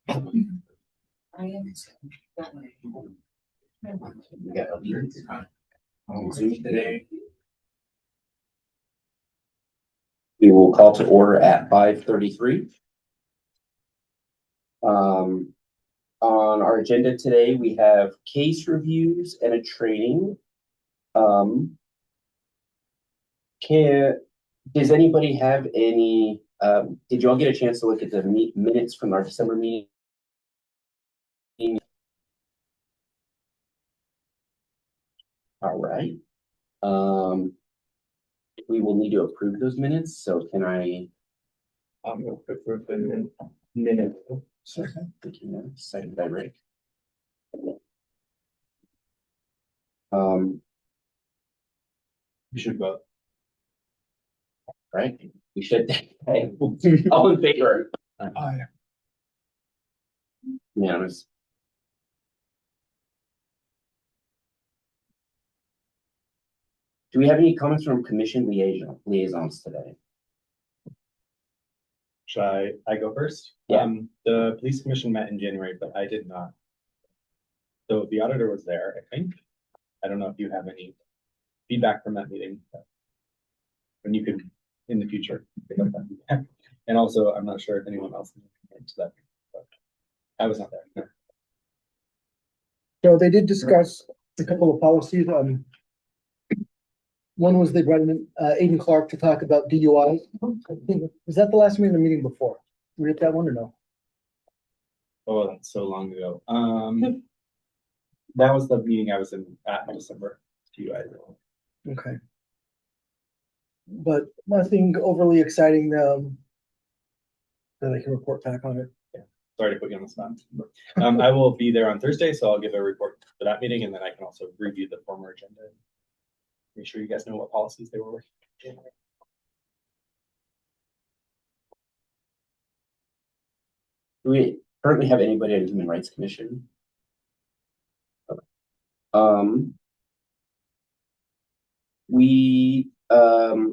We got a leader on Zoom today. We will call to order at 5:33. On our agenda today, we have case reviews and a training. Does anybody have any, did you all get a chance to look at the minutes from our December meeting? All right. We will need to approve those minutes, so can I? I'm going to approve the minute. Second. Thank you, second by Rick. You should vote. Right, we should. Hey, all in favor? Aye. Unanimous. Do we have any comments from commission liaisons today? Should I go first? Yeah. The police commission met in January, but I did not. So the auditor was there, I think. I don't know if you have any feedback from that meeting. When you could, in the future, pick up that feedback. And also, I'm not sure if anyone else to that, but I was not there. No. So they did discuss a couple of policies. One was they brought in Aiden Clark to talk about DUI. Was that the last meeting or the meeting before? Were you at that one or no? Oh, that's so long ago. That was the meeting I was in at December. Okay. But nothing overly exciting that I can report back on it. Yeah. Sorry to put you on the spot. I will be there on Thursday, so I'll give a report for that meeting, and then I can also review the former agenda. Make sure you guys know what policies they were working on. Do we currently have anybody on the Human Rights Commission?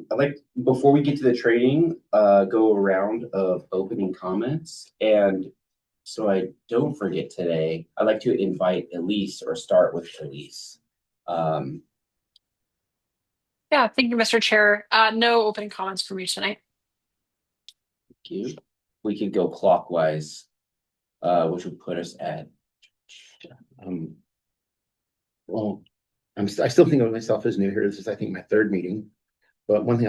I'd like, before we get to the training, go around of opening comments. And so I don't forget today, I'd like to invite Elise or start with Elise. Yeah, thank you, Mr. Chair. No opening comments from you tonight. Thank you. We could go clockwise, which would put us at. Well, I still think of myself as new here. This is, I think, my third meeting. But one thing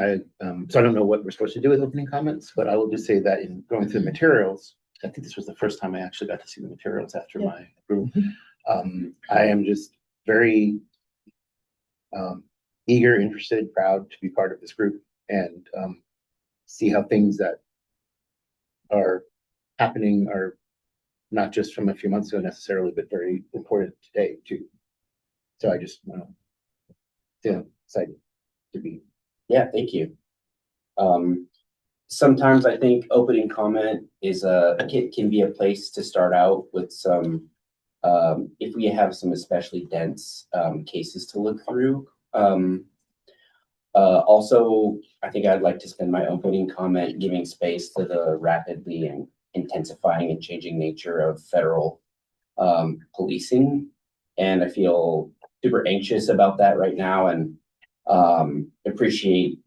so I don't know what we're supposed to do with opening comments, but I will just say that in going through the materials, I think this was the first time I actually got to see the materials after my approval. I am just very eager, interested, proud to be part of this group and see how things that are happening are not just from a few months ago necessarily, but very important today too. So I just feel excited to be. Yeah, thank you. Sometimes I think opening comment is can be a place to start out with some, if we have some especially dense cases to look through. Also, I think I'd like to spend my opening comment giving space to the rapidly and intensifying and changing nature of federal policing. And I feel super anxious about that right now, and appreciate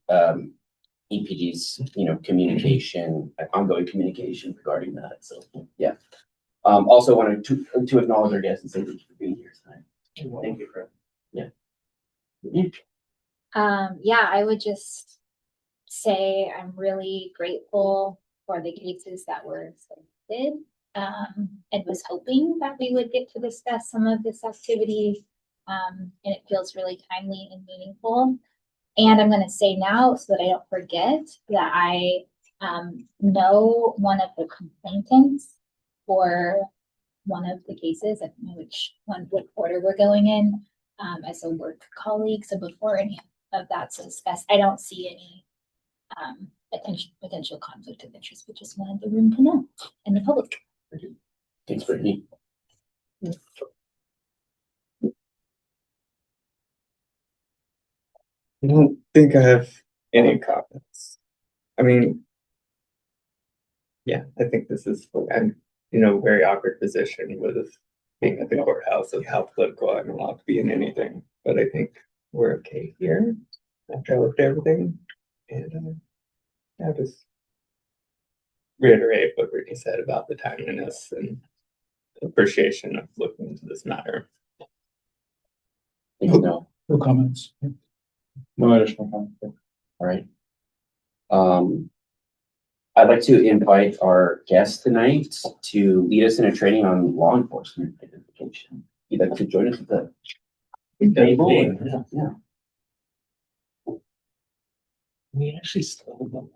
EPD's communication, ongoing communication regarding that. So yeah. Also wanted to acknowledge our guests and say thank you for being here tonight. Thank you for yeah, I would just say I'm really grateful for the cases that were selected, and was hoping that we would get to discuss some of this activity. And it feels really timely and meaningful. And I'm going to say now, so that I don't forget, that I know one of the complainants for one of the cases. I don't know what order we're going in, as a work colleague. So before any of that's discussed, I don't see any potential conflict of interest, but just wanted the room to know and the public. Thanks, Brittany. I don't think I have any comments. I mean, yeah, I think this is, I'm very awkward position with being at the courthouse of how political I'm allowed to be in anything. But I think we're okay here after I looked at everything. And I just reiterate what Brittany said about the timeliness and appreciation of looking into this matter. Thanks, Noah. No comments. No additional comment. All right. I'd like to invite our guest tonight to lead us in a training on law enforcement identification. You'd like to join us at the table? Yeah. We actually stole them.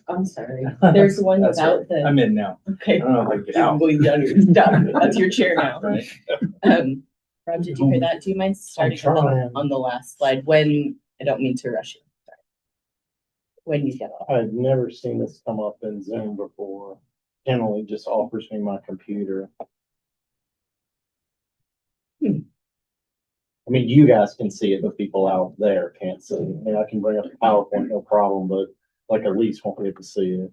I'm sorry. There's one That's without right. the, I'm in now. okay. I don't know if I can get out. Well, yeah, you're done. That's your chair now. Right. Rob, did you hear that? Do you mind starting trying. on the last slide when, I don't mean to rush you. Sorry. When you get off. I've never seen this come up in Zoom before. Generally just offers me my computer. I mean, you guys can see it, but people out there can't see it. I mean, I can bring up the PowerPoint, no problem, but like at least won't be able to see it.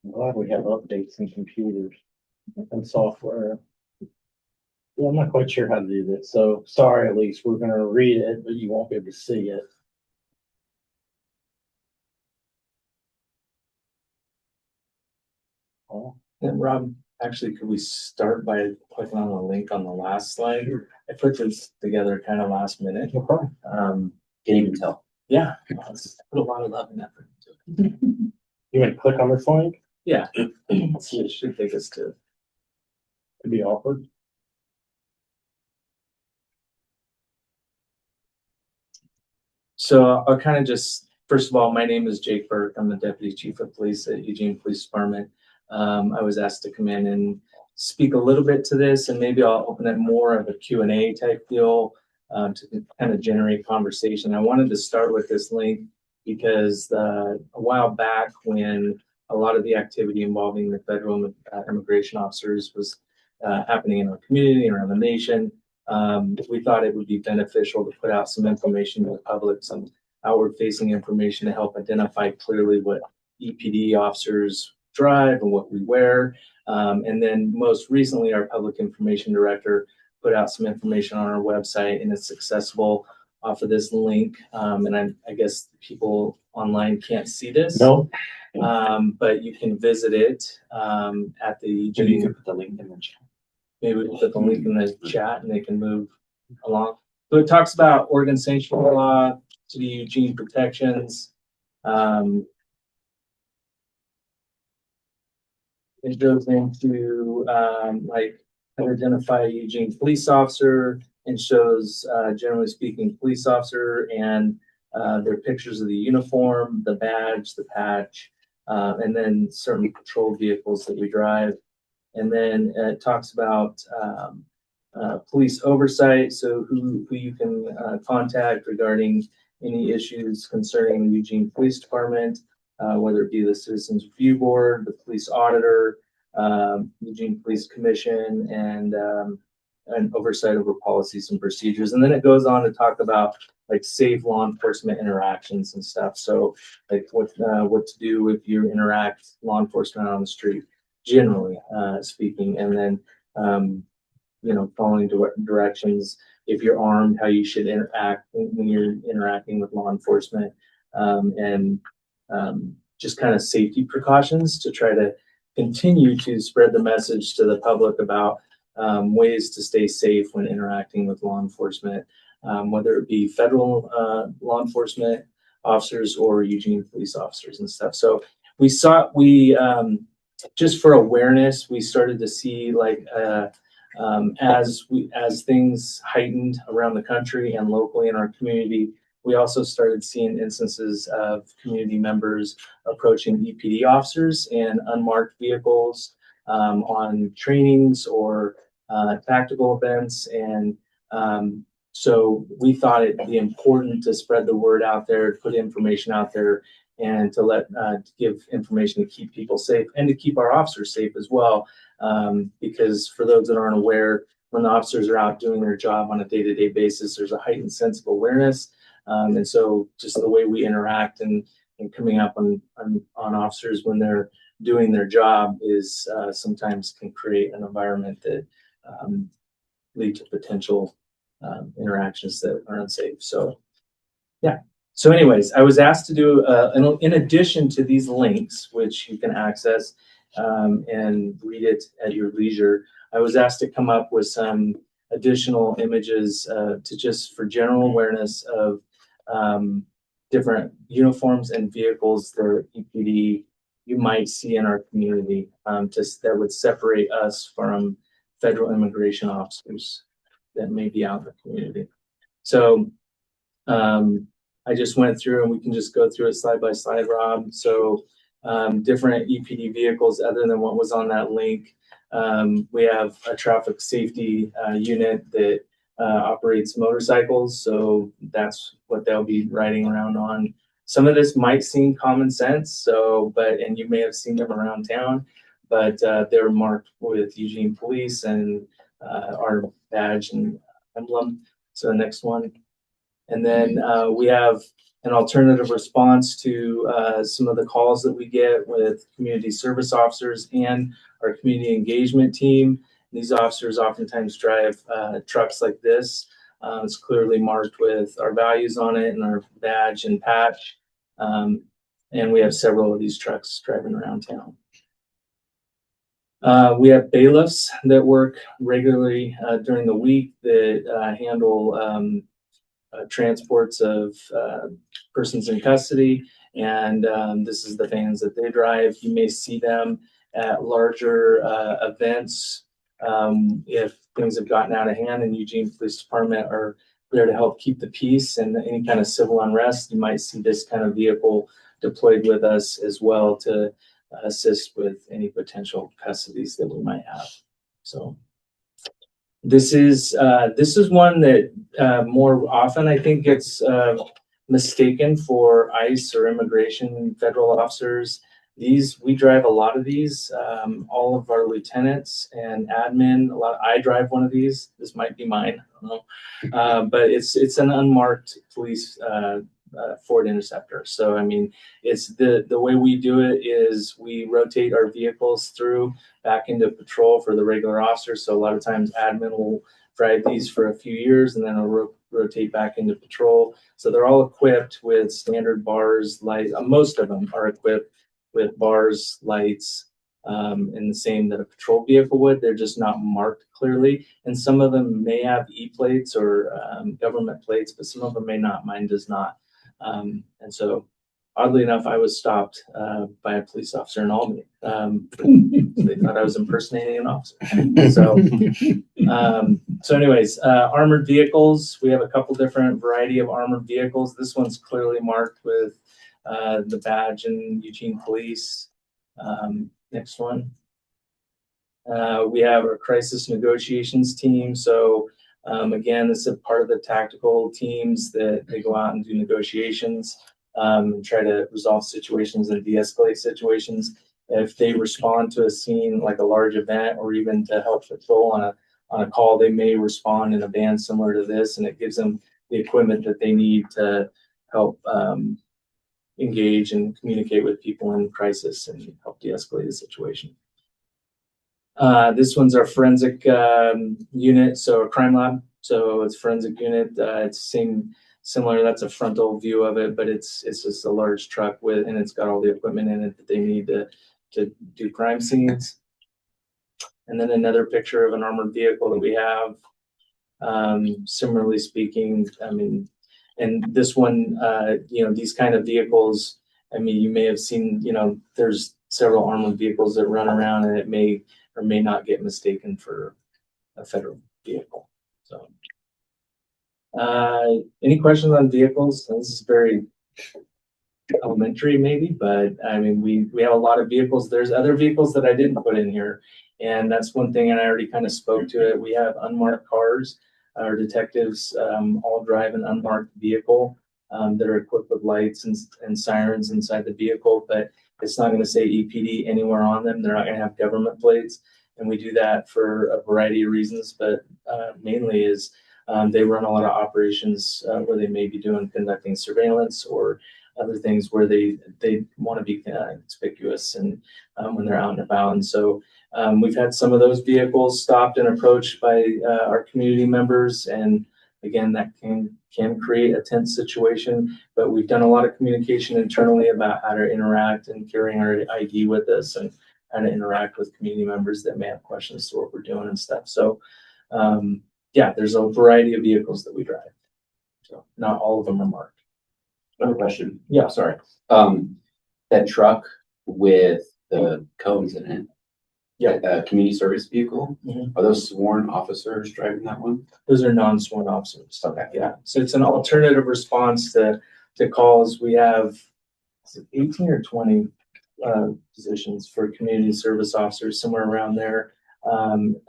I'm glad we have updates in computers and software. Yeah, I'm not quite sure how to do this, so sorry, at least we're gonna read it, but you won't be able to see it. Oh, And Rob, actually, could we start by clicking on the link on the last slide? I put this together kind of last minute. no problem. Can't even tell. Yeah, I put a lot of love and effort into it. You want to click on this link? Yeah, it should take us to. It'd be awkward. So I'll kind of just, first of all, my name is Jake Burke. I'm the Deputy Chief of Police at Eugene Police Department. I was asked to come in and speak a little bit to this, and maybe I'll open it more of a Q&A type deal to kind of generate conversation. I wanted to start with this link because a while back when a lot of the activity involving the federal immigration officers was happening in our community and around the nation, we thought it would be beneficial to put out some information to the public, some outward-facing information to help identify clearly what EPD officers drive and what we wear. And then most recently, our public information director put out some information on our website, and it's accessible off of this link. And I guess people online can't see this. No. But you can visit it at the Maybe you could put the link in the chat. Maybe we put the link in the chat and they can move along. So it talks about Oregon sanctuary law, City of Eugene protections. It goes into like identify a Eugene police officer and shows, generally speaking, police officer and their pictures of the uniform, the badge, the patch, and then certain patrol vehicles that we drive. And then it talks about police oversight, so who you can contact regarding any issues concerning the Eugene Police Department, whether it be the Citizens Review Board, the police auditor, Eugene Police Commission, and oversight over policies and procedures. And then it goes on to talk about like safe law enforcement interactions and stuff. So like what to do if you interact law enforcement on the street, generally speaking, and then following directions if you're armed, how you should interact when you're interacting with law enforcement, and just kind of safety precautions to try to continue to spread the message to the public about ways to stay safe when interacting with law enforcement, whether it be federal law enforcement officers or Eugene police officers and stuff. So we just for awareness, we started to see like as things heightened around the country and locally in our community, we also started seeing instances of community members approaching EPD officers in unmarked vehicles on trainings or tactical events. And so we thought it'd be important to spread the word out there, put information out there, and to give information to keep people safe and to keep our officers safe as well. Because for those that aren't aware, when the officers are out doing their job on a day-to-day basis, there's a heightened sense of awareness And so just the way we interact and coming up on officers when they're doing their job is sometimes can create an environment that lead to potential interactions that are unsafe. So yeah. So anyways, I was asked to do, in addition to these links, which you can access and read it at your leisure, I was asked to come up with some additional images to just for general awareness of different uniforms and vehicles that EPD you might see in our community that would separate us from federal immigration officers that may be out in the community. So I just went through, and we can just go through it slide by slide, Rob. So different EPD vehicles other than what was on that link. We have a traffic safety unit that operates motorcycles. So that's what they'll be riding around on. Some of this might seem common sense, and you may have seen them around town, but they're marked with Eugene Police and our badge and emblem. So the next one. And then we have an alternative response to some of the calls that we get with community service officers and our community engagement team. These officers oftentimes drive trucks like this. It's clearly marked with our values on it and our badge and patch. And we have several of these trucks driving around town. We have bailiffs that work regularly during the week that handle transports of persons in custody. And this is the vans that they drive. You may see them at larger events. If things have gotten out of hand, and Eugene Police Department are there to help keep the peace and any kind of civil unrest, you might see this kind of vehicle deployed with us as well to assist with any potential custodies that we might have. So this is one that more often I think gets mistaken for ICE or immigration federal officers. We drive a lot of these. All of our lieutenants and admin, I drive one of these. This might be mine, I don't know. But it's an unmarked police Ford Interceptor. So I mean, it's the way we do it is we rotate our vehicles through back into patrol for the regular officers. So a lot of times admin will drive these for a few years and then it'll rotate back into patrol. So they're all equipped with standard bars, lights. Most of them are equipped with bars, lights, and the same that a patrol vehicle would. They're just not marked clearly. And some of them may have E-plates or government plates, but some of them may not. Mine does not. And so oddly enough, I was stopped by a police officer in Albany. They thought I was impersonating an officer. So anyways, armored vehicles. We have a couple different variety of armored vehicles. This one's clearly marked with the badge and Eugene Police. Next one. We have our crisis negotiations team. So again, this is a part of the tactical teams that they go out and do negotiations and try to resolve situations and de-escalate situations. If they respond to a scene like a large event or even to help patrol on a call, they may respond in a band similar to this, and it gives them the equipment that they need to help engage and communicate with people in crisis and help de-escalate the situation. This one's our forensic unit, so a crime lab. So it's forensic unit. It's similar. That's a frontal view of it, but it's just a large truck and it's got all the equipment in it that they need to do crime scenes. And then another picture of an armored vehicle that we have. Similarly speaking, I mean, and this one, these kind of vehicles, I mean, you may have seen, there's several armored vehicles that run around, and it may or may not get mistaken for a federal vehicle. So, any questions on vehicles? This is very elementary maybe, but I mean, we have a lot of vehicles. There's other vehicles that I didn't put in here, and that's one thing, and I already kind of spoke to it. We have unmarked cars. Our detectives all drive an unmarked vehicle that are equipped with lights and sirens inside the vehicle, but it's not going to say EPD anywhere on them. They're not going to have government plates. And we do that for a variety of reasons, but mainly is They run a lot of operations where they may be conducting surveillance or other things where they want to be conspicuous and when they're out and about. And so we've had some of those vehicles stopped and approached by our community members, and again, that can create a tense situation. But we've done a lot of communication internally about how to interact and carrying our ID with us and how to interact with community members that may have questions to what we're doing and stuff. So yeah, there's a variety of vehicles that we drive. So not all of them are marked. Another question. Yeah. Sorry. That truck with the cones in it. Yeah. Community service vehicle. Mhm. Are those sworn officers driving that one? Those are non-sworn officers. Okay. Yeah, so it's an alternative response to calls. We have is it 18 or 20 positions for community service officers, somewhere around there.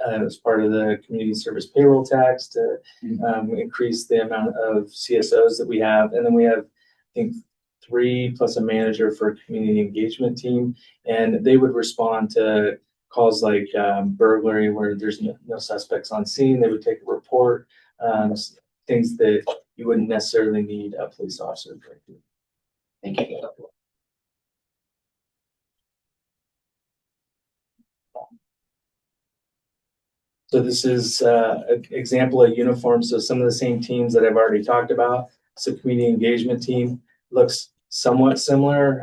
As part of the community service payroll tax to increase the amount of CSOs that we have. And then we have, I think, 3 plus a manager for a community engagement team. And they would respond to calls like burglary where there's no suspects on scene. They would take a report, things that you wouldn't necessarily need a police officer to do. Thank you. So this is an example of uniforms. So some of the same teams that I've already talked about. So community engagement team looks somewhat similar,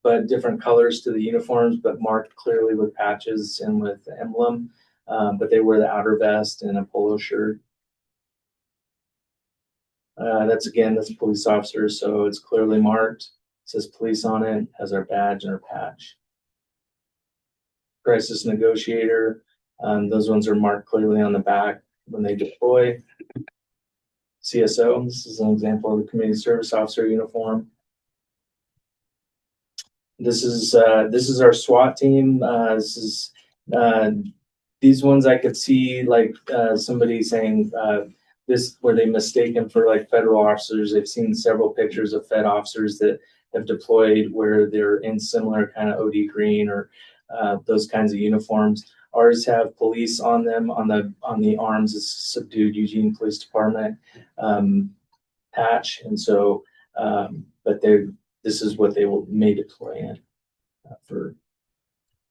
but different colors to the uniforms, but marked clearly with patches and with the emblem. But they wear the outer vest and a polo shirt. That's a police officer, so it's clearly marked. It says police on it, has our badge and our patch. Crisis negotiator. Those ones are marked clearly on the back when they deploy. CSO, this is an example of the community service officer uniform. This is our SWAT team. These ones I could see like somebody saying this where they mistake them for like federal officers. I've seen several pictures of Fed officers that have deployed where they're in similar kind of OD green or those kinds of uniforms. Ours have police on them. On the arms is subdued Eugene Police Department patch, and so but this is what they may deploy in for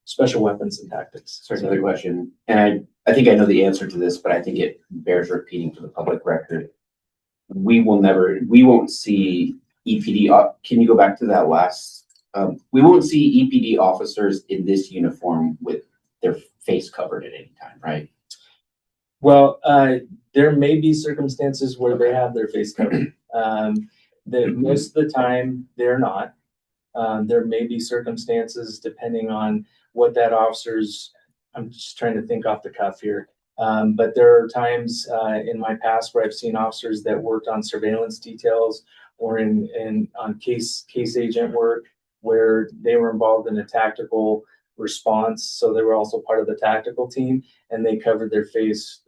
special weapons and tactics. Sorry, another question. And I think I know the answer to this, but I think it bears repeating for the public record. We won't see EPD. Can you go back to that last? We won't see EPD officers in this uniform with their face covered at any time, right? Well, there may be circumstances where they have their face covered. Most of the time, they're not. There may be circumstances depending on what that officer's. I'm just trying to think off the cuff here. But there are times in my past where I've seen officers that worked on surveillance details or on case agent work where they were involved in a tactical response. So they were also part of the tactical team, and they covered their face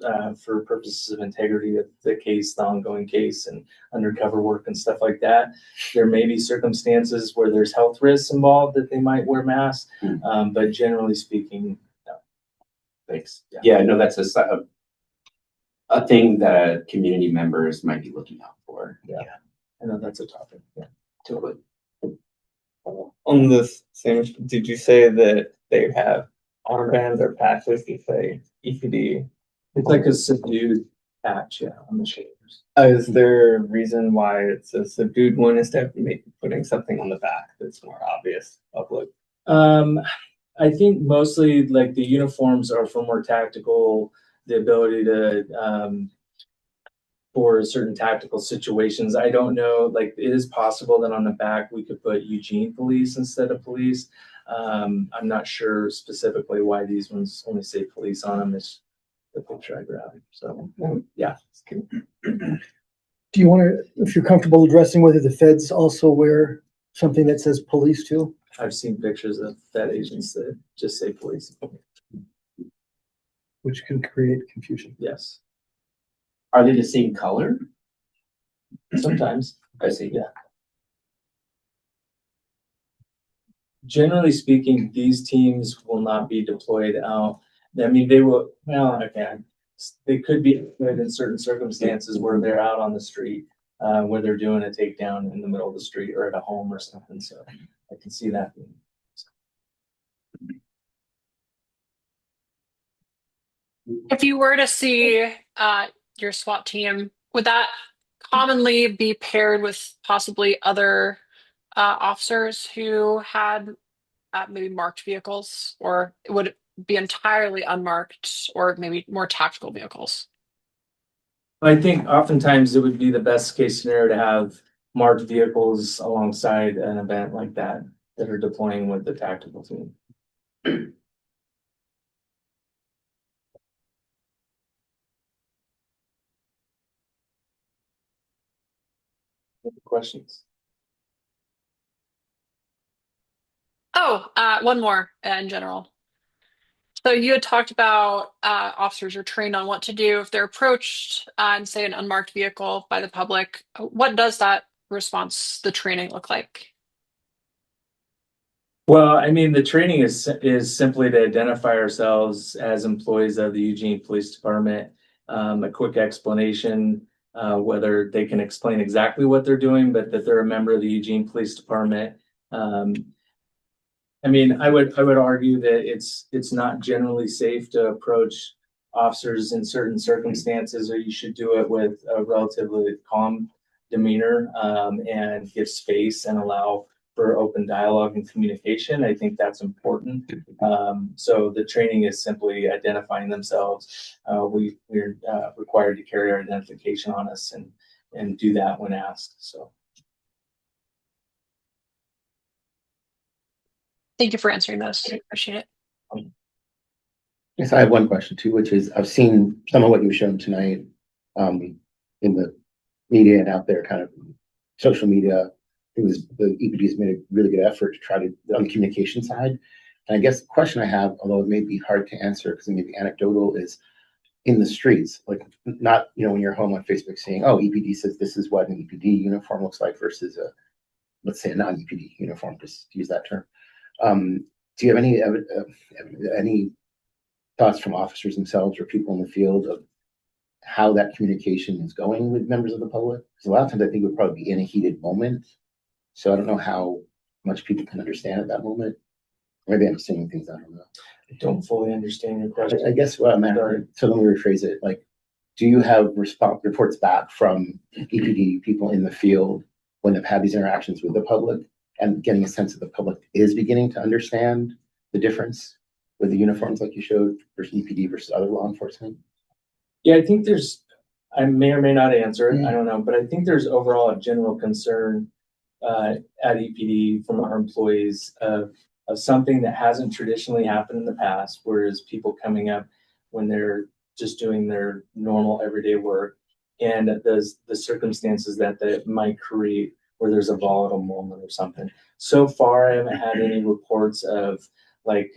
for purposes of integrity of the case, the ongoing case, and undercover work and stuff like that. There may be circumstances where there's health risks involved that they might wear masks, but generally speaking, no. Thanks. Yeah, I know that's a thing that community members might be looking out for. Yeah, I know that's a topic. Yeah, Totally. On this same, did you say that they have armbands or patches that say EPD? it's like a subdued patch, yeah, on the shoulders. Is there a reason why it's a subdued one instead of maybe putting something on the back that's more obvious public? I think mostly like the uniforms are for more tactical, the ability to for certain tactical situations. I don't know, like it is possible that on the back we could put Eugene Police instead of police. I'm not sure specifically why these ones only say police on them. It's the picture I grabbed. So yeah. Do you want to, if you're comfortable addressing whether the feds also wear something that says police too? I've seen pictures of Fed agents that just say police. Which can create confusion. Yes, Are they the same color? sometimes. I see. Yeah. Generally speaking, these teams will not be deployed out. I mean, they will, well, okay. they could be good in certain circumstances where they're out on the street, where they're doing a takedown in the middle of the street or at a home or something. So I can see that being. If you were to see your SWAT team, would that commonly be paired with possibly other officers who had maybe marked vehicles, or would it be entirely unmarked, or maybe more tactical vehicles? I think oftentimes it would be the best case scenario to have marked vehicles alongside an event like that that are deploying with the tactical team. Any questions? Oh, one more in general. So you had talked about officers are trained on what to do if they're approached and say an unmarked vehicle by the public. What does that response, the training look like? Well, I mean, the training is simply to identify ourselves as employees of the Eugene Police Department. A quick explanation, whether they can explain exactly what they're doing, but that they're a member of the Eugene Police Department. I mean, I would argue that it's not generally safe to approach officers in certain circumstances, or you should do it with a relatively calm demeanor, and give space and allow for open dialogue and communication. I think that's important. So the training is simply identifying themselves. We're required to carry our identification on us and do that when asked. So. Thank you for answering those. I appreciate it. Yes, I have one question too, which is I've seen some of what you've shown tonight in the media and out there, kind of social media. It was the EPD has made a really good effort to try to on the communication side. And I guess the question I have, although it may be hard to answer because it may be anecdotal, is in the streets, like not when you're home on Facebook saying, "Oh, EPD says this is what an EPD uniform looks like," versus a, let's say, a non-EPD uniform, just to use that term. Do you have any thoughts from officers themselves or people in the field of how that communication is going with members of the public? Because a lot of times I think we'd probably be in a heated moment. So I don't know how much people can understand at that moment. Maybe I'm saying things I don't know. I don't fully understand your question. I guess what I'm after, so let me rephrase it. Like, do you have reports back from EPD people in the field when they've had these interactions with the public and getting a sense that the public is beginning to understand the difference with the uniforms like you showed versus EPD versus other law enforcement? Yeah, I think I may or may not answer it, I don't know, but I think there's overall a general concern at EPD from our employees of something that hasn't traditionally happened in the past, whereas people coming up when they're just doing their normal everyday work, and the circumstances that might create where there's a volatile moment or something. So far, I haven't had any reports of like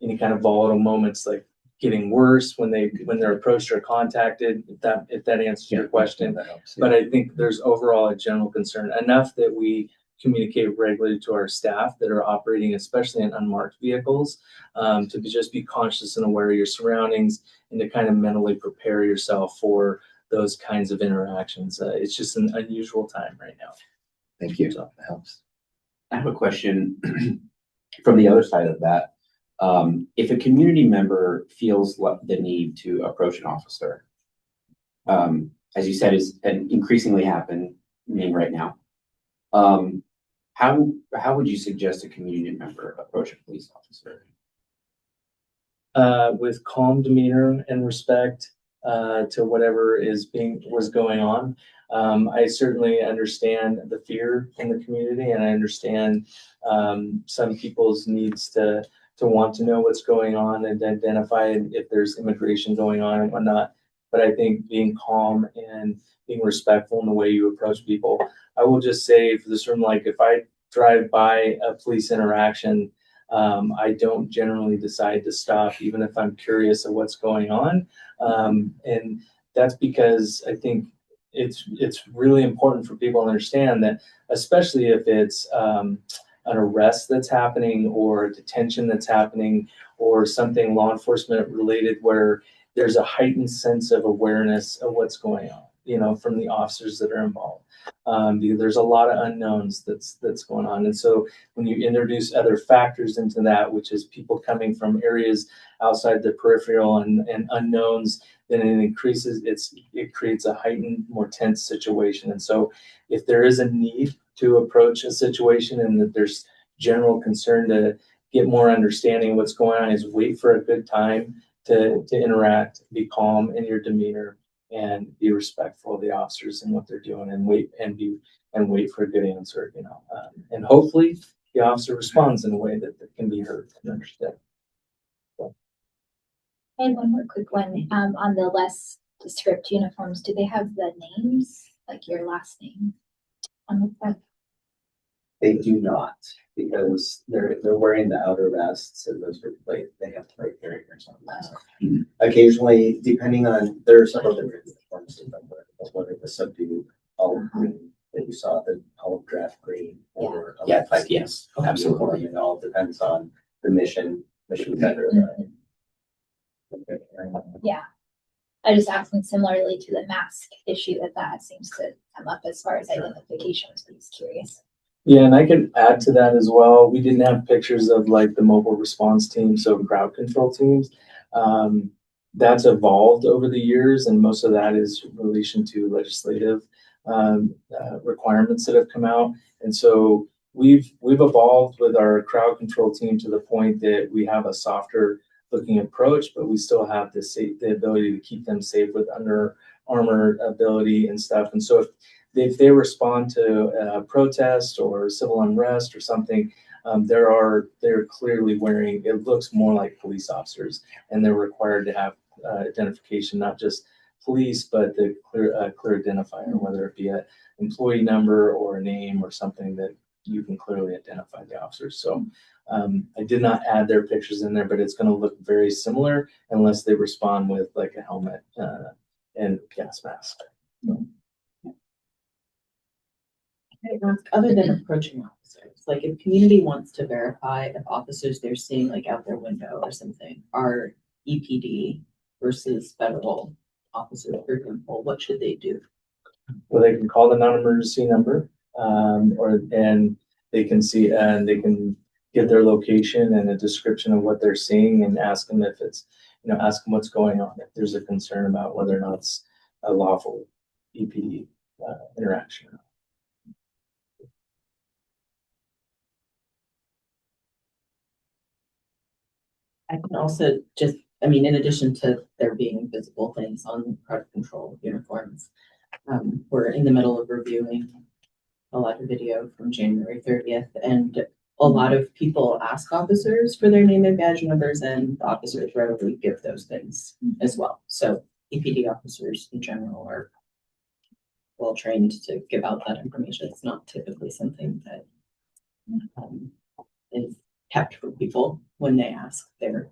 any kind of volatile moments, like getting worse when they're approached or contacted. If that answers your question, that helps. but I think there's overall a general concern enough that we communicate regularly to our staff that are operating, especially in unmarked vehicles, to just be conscious and aware of your surroundings and to kind of mentally prepare yourself for those kinds of interactions. It's just an unusual time right now. Thank you. So that helps. I have a question from the other side of that. If a community member feels the need to approach an officer, as you said, is increasingly happening right now. How would you suggest a community member approach a police officer? With calm demeanor and respect to whatever was going on. I certainly understand the fear in the community, and I understand some people's needs to want to know what's going on and identify if there's immigration going on and whatnot. But I think being calm and being respectful in the way you approach people. I will just say for this room, like if I drive by a police interaction, I don't generally decide to stop, even if I'm curious of what's going on. And that's because I think it's really important for people to understand that, especially if it's an arrest that's happening or a detention that's happening or something law enforcement related where there's a heightened sense of awareness of what's going on, you know, from the officers that are involved. Because there's a lot of unknowns that's going on. And so when you introduce other factors into that, which is people coming from areas outside the peripheral and unknowns, then it creates a heightened, more tense situation. And so if there is a need to approach a situation and that there's general concern to get more understanding of what's going on, is wait for a good time to interact, be calm in your demeanor, and be respectful of the officers and what they're doing, and wait for a good answer, you know. And hopefully the officer responds in a way that can be heard and understood. I had one more quick one. On the less descriptive uniforms, do they have the names, like your last name on the front? They do not, because they're wearing the outer vests and those are they have to write characters on that. Occasionally, depending on, there are several different uniforms, whether the subdued olive green that you saw, the olive draft green, or Yeah, yes, absolutely. It all depends on the mission vendor. Yeah. I just asking similarly to the mask issue that seems to come up as far as identification. So I'm just curious. Yeah, and I can add to that as well. We didn't have pictures of like the mobile response team, so crowd control teams. That's evolved over the years, and most of that is in relation to legislative requirements that have come out. And so we've evolved with our crowd control team to the point that we have a softer looking approach, but we still have the ability to keep them safe with Under Armour ability and stuff. And so if they respond to a protest or civil unrest or something, they're clearly wearing, it looks more like police officers, and they're required to have identification, not just police, but the clear identifier, whether it be an employee number or a name or something that you can clearly identify the officers. So I did not add their pictures in there, but it's going to look very similar unless they respond with like a helmet and gas mask. So. Other than approaching officers, like if community wants to verify if officers they're seeing like out their window or something are EPD versus federal officers, for example, what should they do? Well, they can call the non-emergency number, and they can see, and they can give their location and a description of what they're seeing, and ask them if it's, ask them what's going on, if there's a concern about whether or not it's a lawful EPD interaction. I can also just, in addition to there being visible things on crowd control uniforms, we're in the middle of reviewing a lot of video from January 30th, and a lot of people ask officers for their name and badge numbers, and the officers readily give those things as well. So EPD officers in general are well trained to give out that information. It's not typically something that is kept from people when they ask. They're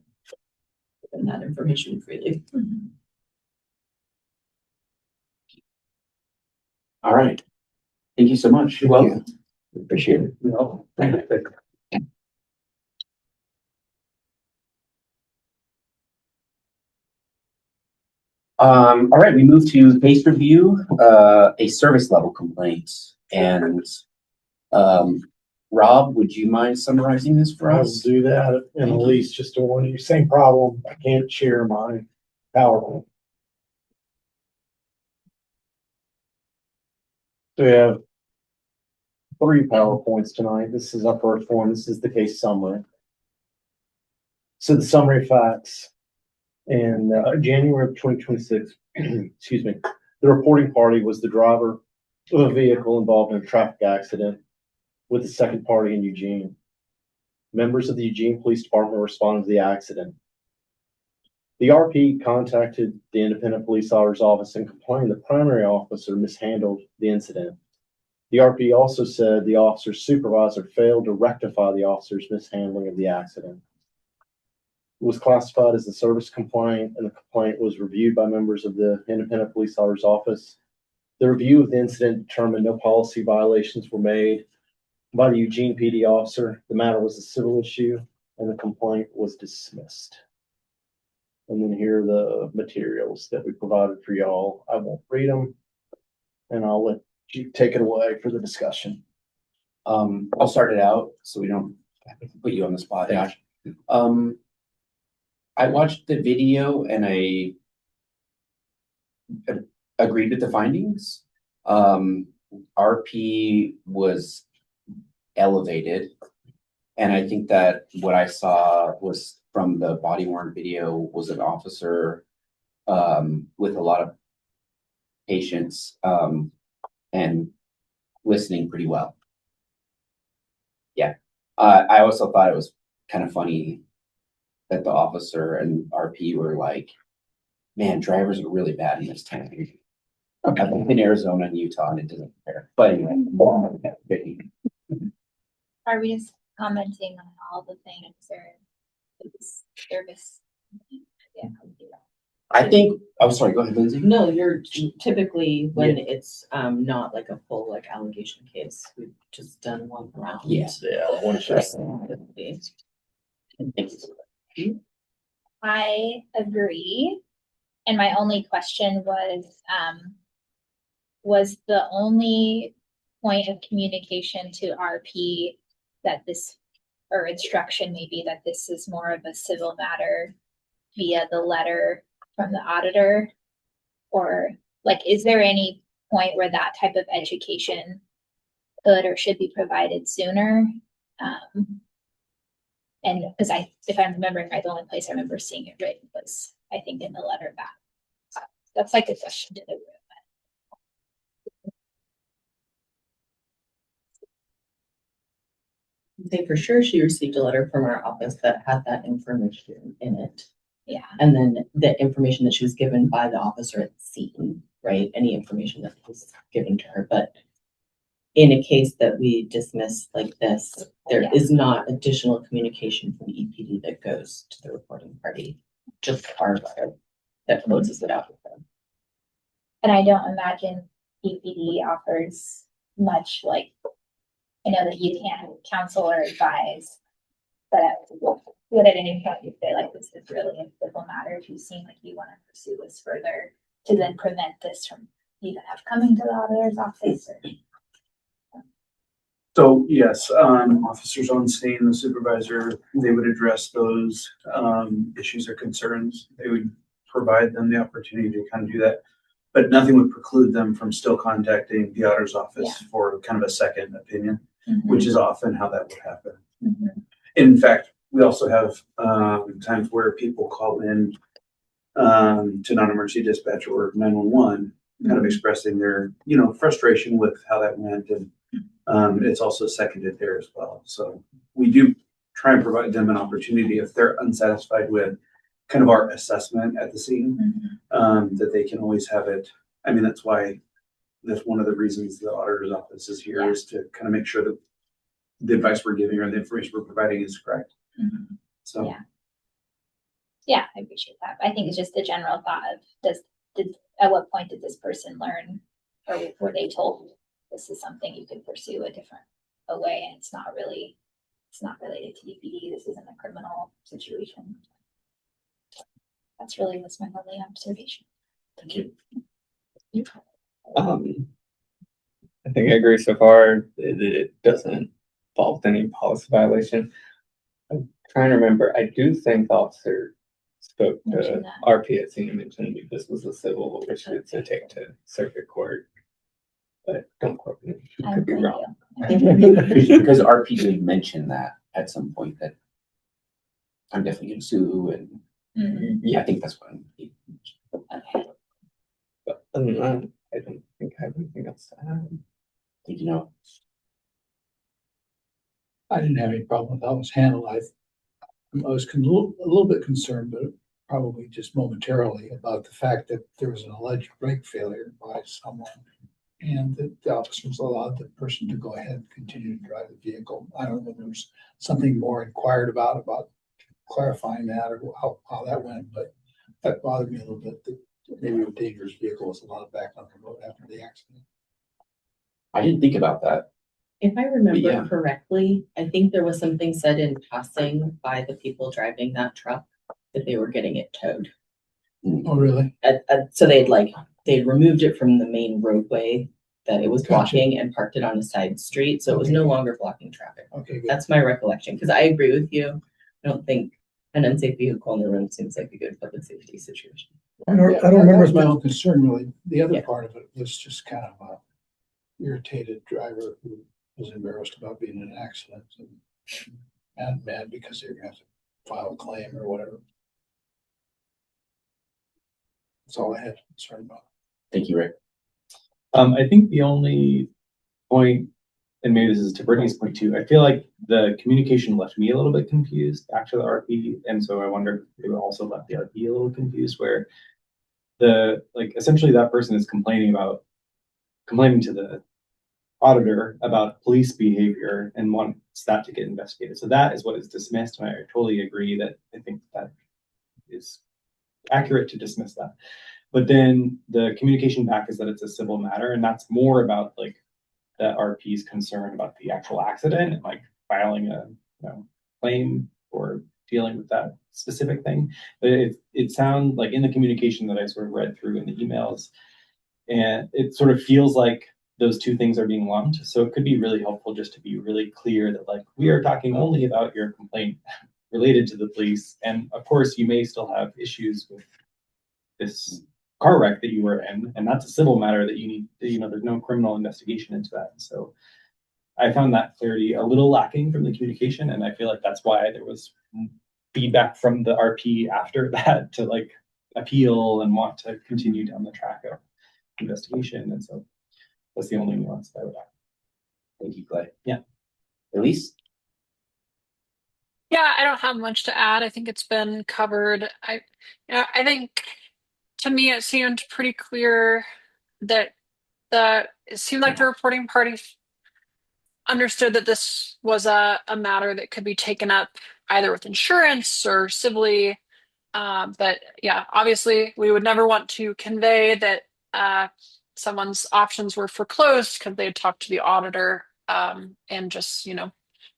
given that information freely. All right. Thank you so much. You're welcome. Appreciate it. No. All right, we move to case review, a service level complaint. And Rob, would you mind summarizing this for I'll us? do that, and Elise, just to warn you, same problem. I can't share my PowerPoint. So we have 3 PowerPoints tonight. This is our first one. This is the case summary. So the summary facts. In January of 2026, excuse me, the reporting party was the driver of a vehicle involved in a traffic accident with the second party in Eugene. Members of the Eugene Police Department responded to the accident. The RP contacted the independent police officer's office and complained the primary officer mishandled the incident. The RP also said the officer's supervisor failed to rectify the officer's mishandling of the accident. It was classified as a service complaint, and the complaint was reviewed by members of the independent police officer's office. The review of the incident determined no policy violations were made by the Eugene PD officer. The matter was a civil issue, and the complaint was dismissed. And then here are the materials that we provided for y'all. I won't read them. And I'll let you take it away for the discussion. I'll start it out so we don't put you on the spot, Josh. I watched the video and I agreed with the findings. RP was elevated. And I think that what I saw was from the body worn video was an officer with a lot of patience and listening pretty well. Yeah. I also thought it was kind of funny that the officer and RP were like, man, drivers are really bad in this town. I've been in Arizona and Utah and it doesn't compare. But anyway. Are we just commenting on all the things or this service? Yeah. I think, I'm sorry, go ahead, Lindsay. No, you're typically, when it's not like a full like allegation case, we've just done one round. Yeah. Yeah, one shot. I agree. And my only question was the only point of communication to RP that this, or instruction maybe that this is more of a civil matter via the letter from the auditor? Or like, is there any point where that type of education could or should be provided sooner? And because if I'm remembering right, the only place I remember seeing it written was, I think, in the letter back. So that's like a question to the room. Say for sure she received a letter from our office that had that information in it. Yeah. And then the information that she was given by the officer at the scene, right? Any information that was given to her, but in a case that we dismiss like this, there is not additional communication from EPD that goes to the reporting party, just our letter that closes it out with them. And I don't imagine EPD offers much, like, I know that you can counsel or advise, but would at any point you say like this is really a civil matter, if you seem like you want to pursue this further to then prevent this from even have coming to the auditor's office? Or... So yes, officers on scene, the supervisor, they would address those issues or concerns. They would provide them the opportunity to kind of do that, but nothing would preclude them from still contacting the auditor's office for kind of a second opinion, which is often how that would happen. In fact, we also have times where people call in to non-emergency dispatch or 911, kind of expressing their, frustration with how that went, and it's also seconded there as well. So we do try and provide them an opportunity if they're unsatisfied with kind of our assessment at the scene, that they can always have it. I mean, that's one of the reasons the auditor's office is here, is to kind of make sure that the advice we're giving or the information we're providing is correct. So yeah, I appreciate that. I think it's just the general thought of at what point did this person learn, or were they told this is something you could pursue a way, and it's not related to EPD. This isn't a criminal situation. That's really what's my only observation. Thank you. I think I agree so far. It doesn't involve any policy violation. I'm trying to remember. I do think the officer spoke to RP at scene and mentioned this was a civil issue to take to circuit court. But don't quote me. I could be wrong. Because RP did mention that at some point, that I'm definitely going to sue, and I think that's what Okay. But other than that, I don't think I have anything else to add. Did you know? I didn't have any problem with how it was handled. I was a little bit concerned, but probably just momentarily, about the fact that there was an alleged brake failure by someone, and that the officers allowed the person to go ahead and continue to drive the vehicle. I don't know if there was something more inquired about clarifying that, or how that went, but that bothered me a little bit, that maybe a dangerous vehicle was allowed back on the road after the accident. I didn't think about that. If I remember correctly, I think there was something said in passing by the people driving that truck that they were getting it towed. Oh, really? So they'd removed it from the main roadway that it was Gotcha. blocking and parked it on a side street, so it was no longer blocking traffic. Okay, good. That's my recollection, because I agree with you. I don't think an unsafe vehicle on the road seems like a good public safety situation. I don't That remember was if my the- own concern, really. The other Yeah. part of it was just kind of a irritated driver who was embarrassed about being in an accident and mad because they were gonna have to file a claim or whatever. That's all I had concern about. Thank you, Rick. I think the only point, and maybe this is to Brittany's point too, I feel like the communication left me a little bit confused after the RP, and so I wonder if it also left the RP a little confused, where essentially that person is complaining to the auditor about police behavior and wants that to get investigated. So that is what is dismissed, and I totally agree that I think that is accurate to dismiss that. But then the communication back is that it's a civil matter, and that's more about like the RP's concern about the actual accident and like filing a claim or dealing with that specific thing. But it sounds like in the communication that I sort of read through in the emails, and it sort of feels like those two things are being lumped. So it could be really helpful just to be really clear that like we are talking only about your complaint related to the police. And of course, you may still have issues with this car wreck that you were in, and that's a civil matter that you need, there's no criminal investigation into that. So I found that clarity a little lacking from the communication, and I feel like that's why there was feedback from the RP after that to like appeal and want to continue down the track of investigation. And so that's the only nuance that I would have. Thank you, Clay. Yeah. Elise? Yeah, I don't have much to add. I think it's been covered. I think to me it seemed pretty clear that it seemed like the reporting party understood that this was a matter that could be taken up either with insurance or civilly. But yeah, obviously we would never want to convey that someone's options were foreclosed because they had talked to the auditor, and just,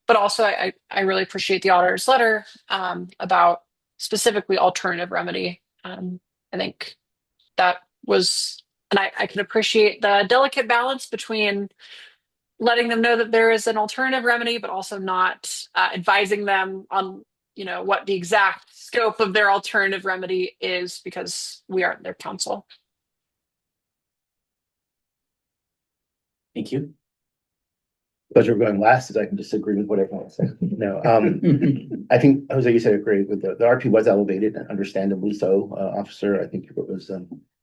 but also I really appreciate the auditor's letter about specifically alternative remedy. I think that was, and I can appreciate the delicate balance between letting them know that there is an alternative remedy, but also not advising them on, what the exact scope of their alternative remedy is, because we aren't their counsel. Thank you. Pleasure of going last, as I can disagree with what everyone said. No, I think, Jose, you said agree with the RP was elevated, and understandably so. Officer, I think it was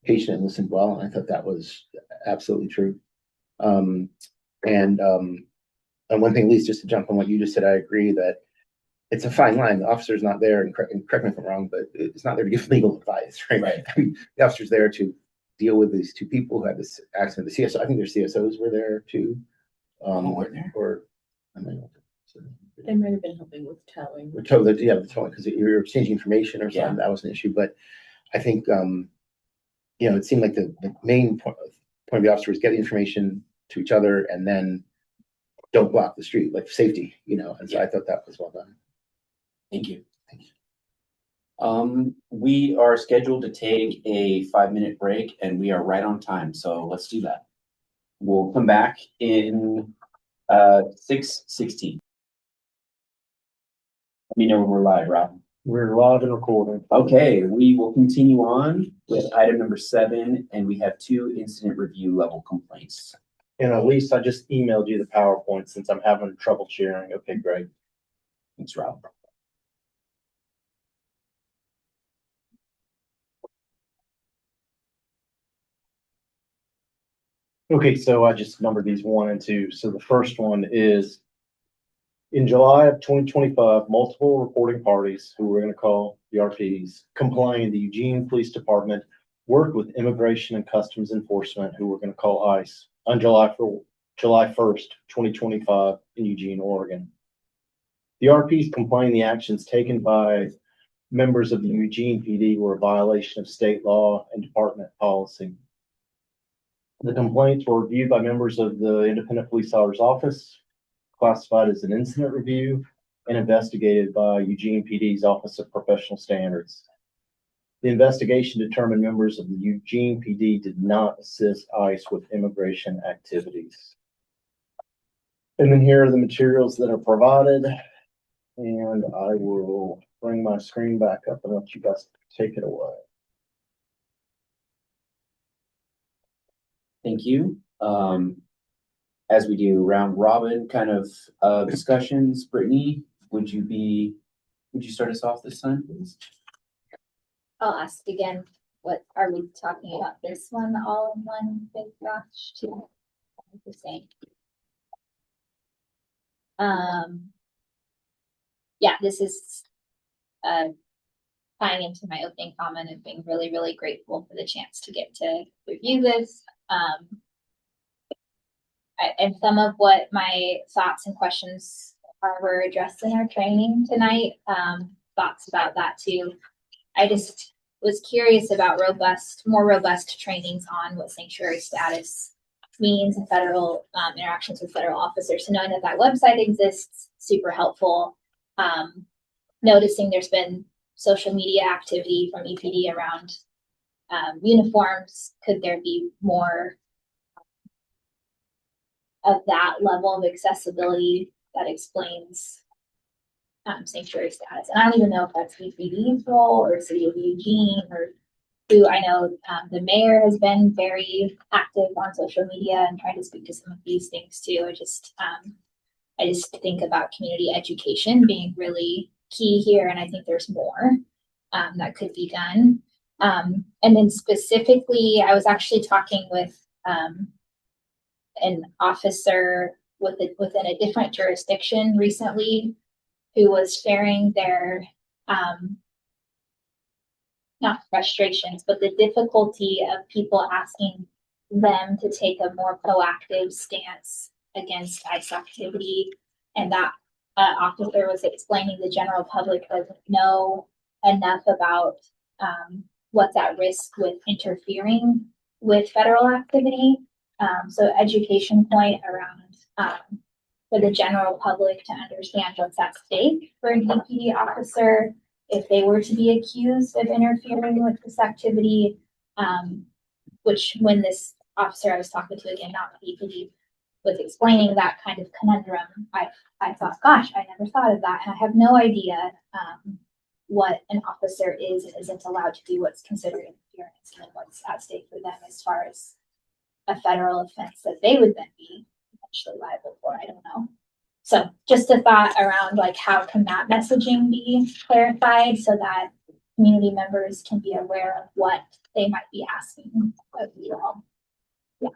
patient and listened well, and I thought that was absolutely true. And one thing, at least just to jump on what you just said, I agree that it's a fine line. The officer's not there, and correct me if I'm wrong, but it's not there to give legal advice, right? Right. The officer's there to deal with these two people who had this accident. The CSO, I think their CSOs were there too. Were there? Or I mean, They might have been helping with towing. we're told that, yeah, the towing, because you're exchanging information or something, Yeah. that was an issue. But I think, it seemed like the main point of the officer was get the information to each other and then don't block the street, like safety, and so I thought that was well done. Thank you. We are scheduled to take a 5-minute break, and we are right on time, so let's do that. We'll come back in 6:16. Let me know when we're live, Rob. We're live and recording. Okay, we will continue on with item number 7, and we have 2 incident review level complaints. And at least I just emailed you the PowerPoint since I'm having trouble sharing. Okay, great. Thanks, Rob. Okay, so I just numbered these 1 and 2. So the first one is in July of 2025, multiple reporting parties, who we're going to call the RPs, complained the Eugene Police Department worked with Immigration and Customs Enforcement, who we're going to call ICE, on July 1st, 2025 in Eugene, Oregon. The RPs complained the actions taken by members of the Eugene PD were a violation of state law and department policy. The complaints were reviewed by members of the Independent Police Auditor's Office, classified as an incident review, and investigated by Eugene PD's Office of Professional Standards. The investigation determined members of the Eugene PD did not assist ICE with immigration activities. And then here are the materials that are provided. And I will bring my screen back up and let you guys take it away. Thank you. As we do round robin kind of discussions, Brittany, would you start us off this time, please? I'll ask again, what are we talking about? This one all in one big rush to the same? Yeah, this is tying into my opening comment of being really, really grateful for the chance to get to review this. And some of what my thoughts and questions were addressed in our training tonight. Thoughts about that too. I just was curious about more robust trainings on what sanctuary status means and federal interactions with federal officers. So knowing that that website exists, super helpful. Noticing there's been social media activity from EPD around uniforms. Could there be more of that level of accessibility that explains sanctuary status? And I don't even know if that's EPD's role or City of Eugene or who. I know the mayor has been very active on social media and trying to speak to some of these things too. I just think about community education being really key here, and I think there's more that could be done. And then specifically, I was actually talking with an officer within a different jurisdiction recently who was sharing their not frustrations, but the difficulty of people asking them to take a more proactive stance against ICE activity. And that officer was explaining the general public doesn't know enough about what's at risk with interfering with federal activity. So education point around for the general public to understand what's at stake for an EPD officer if they were to be accused of interfering with this activity, which when this officer I was talking to, again, not the EPD, was explaining that kind of conundrum, I thought, gosh, I never thought of that. And I have no idea what an officer is and isn't allowed to do, what's considered interference, and what's at stake for them as far as a federal offense that they would then be potentially liable for. I don't know. So just a thought around like how can that messaging be clarified so that community members can be aware of what they might be asking of you all. Yeah.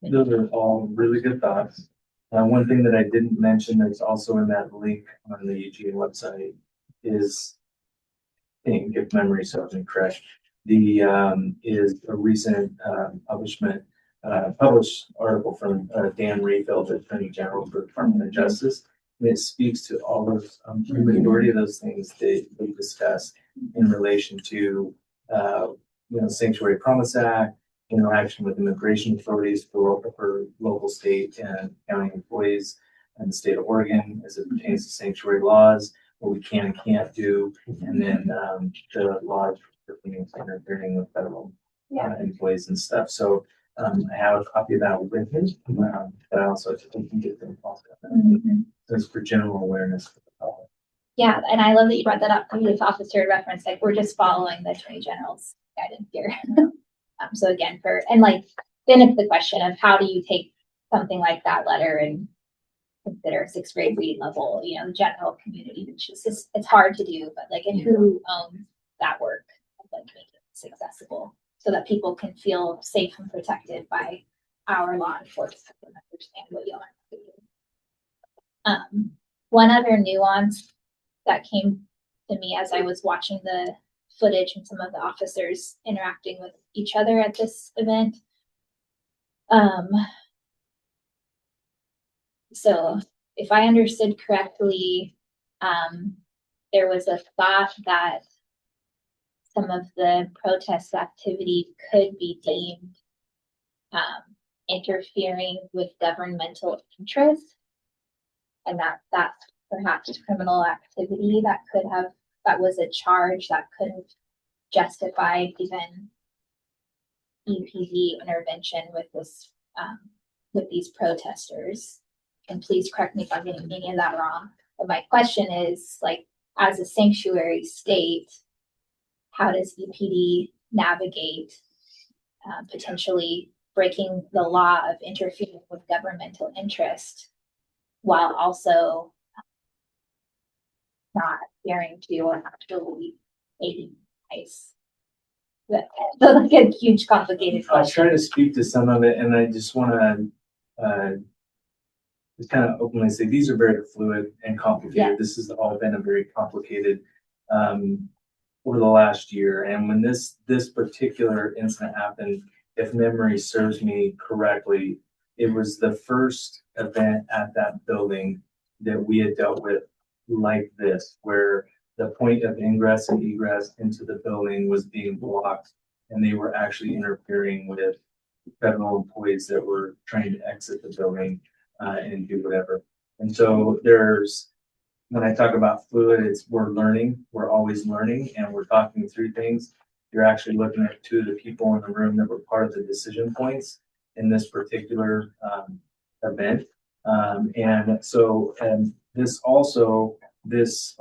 Those are all really good thoughts. One thing that I didn't mention that's also in that link on the Eugene website is, I think if memory serves me correct, is a recent published article from Dan Rayfield, Attorney General for the Department of Justice. And it speaks to all of the majority of those things that we discussed in relation to Sanctuary Promise Act, interaction with immigration authorities for local, state, and county employees in the state of Oregon as it pertains to sanctuary laws, what we can and can't do, and then the laws for interfering with federal employees and stuff. So I have a copy of that with me, but I also can get them also. It's for general awareness for the public. Yeah, and I love that you brought that up. Police officer reference, like we're just following the Attorney General's guidance here. So again, then it's the question of how do you take something like that letter and consider 6th grade read level, the general community, which is just, it's hard to do, but and who owns that work of making it accessible so that people can feel safe and protected by our law enforcement and understand what y'all are doing. One other nuance that came to me as I was watching the footage and some of the officers interacting with each other at this event. So if I understood correctly, there was a thought that some of the protest activity could be deemed interfering with governmental interest, and that's perhaps criminal activity that was a charge that could have justified even EPD intervention with this, with these protesters. And please correct me if I'm getting any of that wrong. But my question is, like, as a sanctuary state, how does EPD navigate potentially breaking the law of interfering with governmental interest while also not adhering to or actually aiding ICE? That's like a huge complicated I'll question. try to speak to some of it, and I just want to just kind of openly say these are very fluid and complicated. Yeah. This has all been a very complicated over the last year. And when this particular incident happened, if memory serves me correctly, it was the first event at that building that we had dealt with like this, where the point of ingress and egress into the building was being blocked, and they were actually interfering with federal employees that were trying to exit the building and do whatever. And so when I talk about fluid, it's we're learning, we're always learning, and we're talking through things. You're actually looking at two of the people in the room that were part of the decision points in this particular event. And so, and this also, this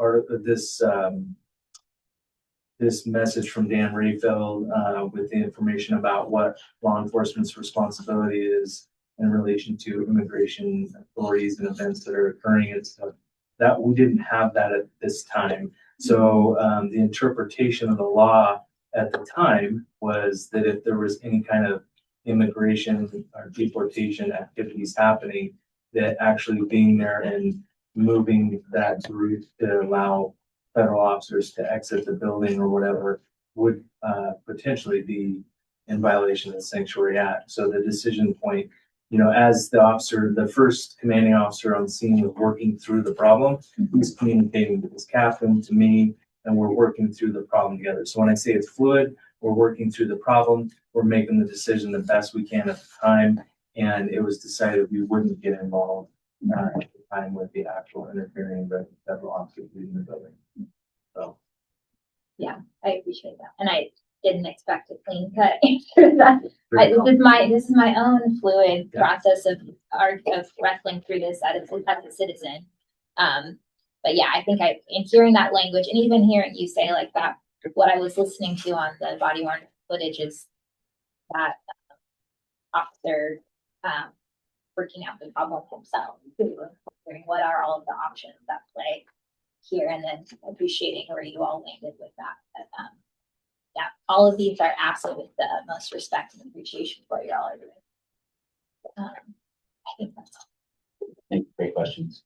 message from Dan Rayfeld with the information about what law enforcement's responsibility is in relation to immigration authorities and events that are occurring and stuff, that we didn't have that at this time. So the interpretation of the law at the time was that if there was any kind of immigration or deportation activities happening, that actually being there and moving that route to allow federal officers to exit the building or whatever would potentially be in violation of the Sanctuary Act. So the decision point, you know, as the officer, the first commanding officer on scene was working through the problem, he's communicating with his captain, to me, and we're working through the problem together. So when I say it's fluid, we're working through the problem, we're making the decision the best we can at the time, and it was decided we wouldn't get involved at the time with the actual interfering with federal officers leaving the building. So. Yeah, I appreciate that. And I didn't expect a clean cut answer. This is my own fluid process of wrestling through this as a citizen. But yeah, I think in hearing that language and even hearing you say like that, what I was listening to on the body worn footage is that officer working out the problem himself, figuring what are all of the options at play here, and then appreciating where you all landed with that. But, yeah, all of these are asked with the utmost respect and appreciation for what y'all are doing. I think that's all. Great questions.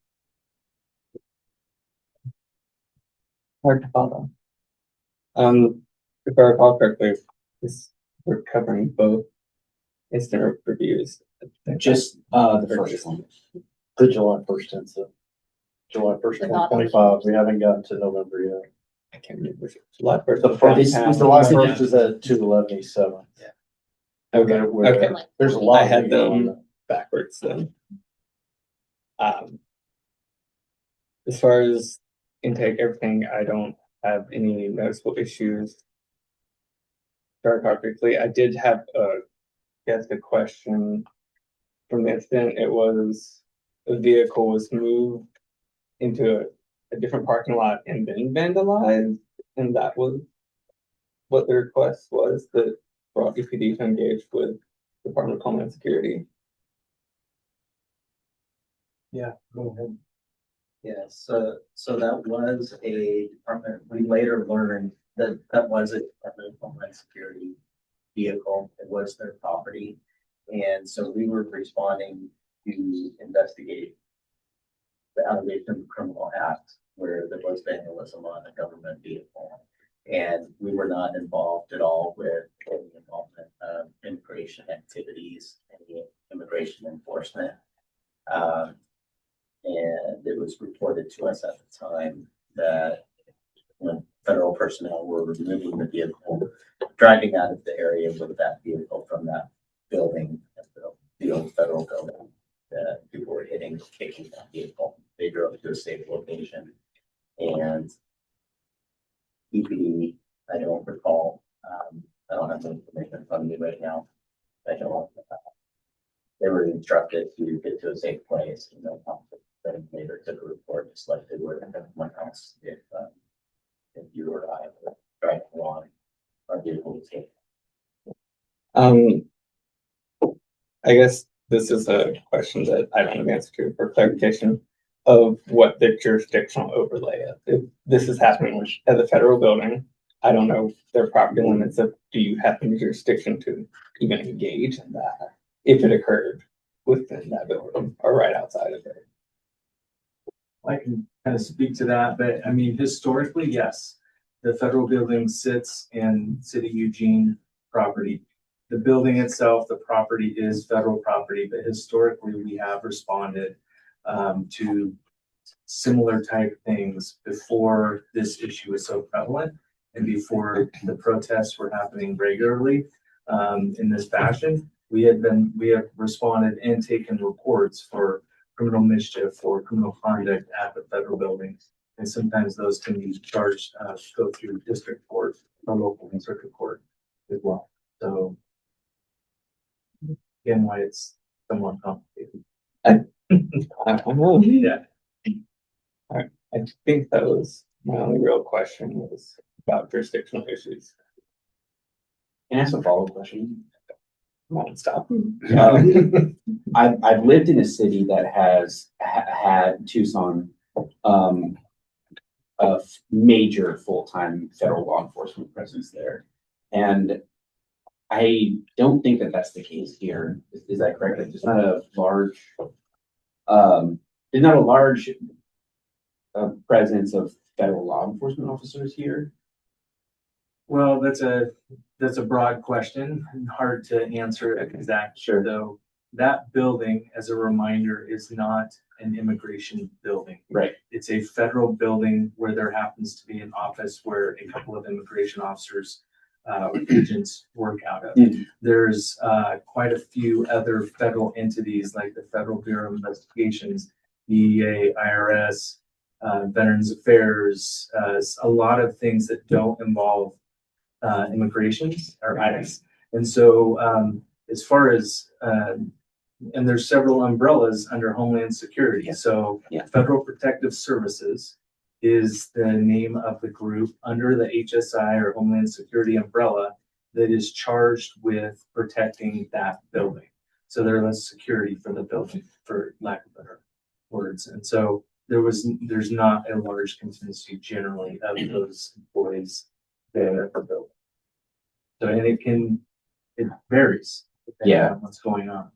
Hard to follow. If I recall correctly, we're covering both incident reviews. Just the first one. The July 1st incident. July 1st, 2025. We haven't gotten to November yet. I can't remember. July 1st. The first, July 1st is at 2/11/87. Yeah. Okay. Okay. There's a lot. I had them backwards then. As far as intake, everything, I don't have any noticeable issues. Very quickly, I did have a question from the incident. It was the vehicle was moved into a different parking lot and then vandalized, and that was what the request was, that brought EPD to engage with Department of Homeland Security. Yeah, go ahead. Yes, so that was a department, we later learned that that was a Department of Homeland Security vehicle. It was their property. And so we were responding to investigate the allegation of the Criminal Act where there was vandalism on a government vehicle. And we were not involved at all with any involvement of immigration activities, any immigration enforcement. And it was reported to us at the time that when federal personnel were removing the vehicle, driving out of the area with that vehicle from that building, the old federal building, that people were taking that vehicle. They drove to a safe location. And EPD I don't recall, I don't have the information in front of me right now. I don't, they were instructed to get to a safe place and no conflict. Then later took a report, just like they would in everyone else if you or I were driving along our vehicle escape. I guess this is a question that I don't have an answer to for clarification of what the jurisdictional overlay is. If this is happening at the federal building, I don't know their property limits of, do you have any jurisdiction to even engage in that if it occurred within that building or right outside of it? I can kind of speak to that, but I mean, historically, yes. The federal building sits in City Eugene property. The building itself, the property is federal property, but historically we have responded to similar type things before this issue was so prevalent and before the protests were happening regularly in this fashion. We have responded and taken reports for criminal mischief or criminal conduct at the federal buildings. And sometimes those can be charged, go through district court or local and circuit court as well. So again, why it's somewhat complicated. I know. Yeah. All right. I think that was my only real question was about jurisdictional issues. Can I ask a follow-up question? Come on, stop. I've lived in a city that has had Tucson, a major full-time federal law enforcement presence there. And I don't think that that's the case here. Is that correct? There's not a large, presence of federal law enforcement officers here. Well, that's a broad question and hard to answer exactly. Sure. Though that building, as a reminder, is not an immigration building. Right. It's a federal building where there happens to be an office where a couple of immigration officers agents work out of. Mhm. There's quite a few other federal entities like the Federal Bureau of Investigations, DEA, IRS, Veterans Affairs, a lot of things that don't involve immigration or ICE. And so as far as and there's several umbrellas under Homeland Security. So Federal Protective Services is the name of the group under the HSI or Homeland Security umbrella that is charged with protecting that building. So they're the security for the building, for lack of better words. And so there's not a large contingency generally of those employees there at the building. So and it varies depending on what's going on.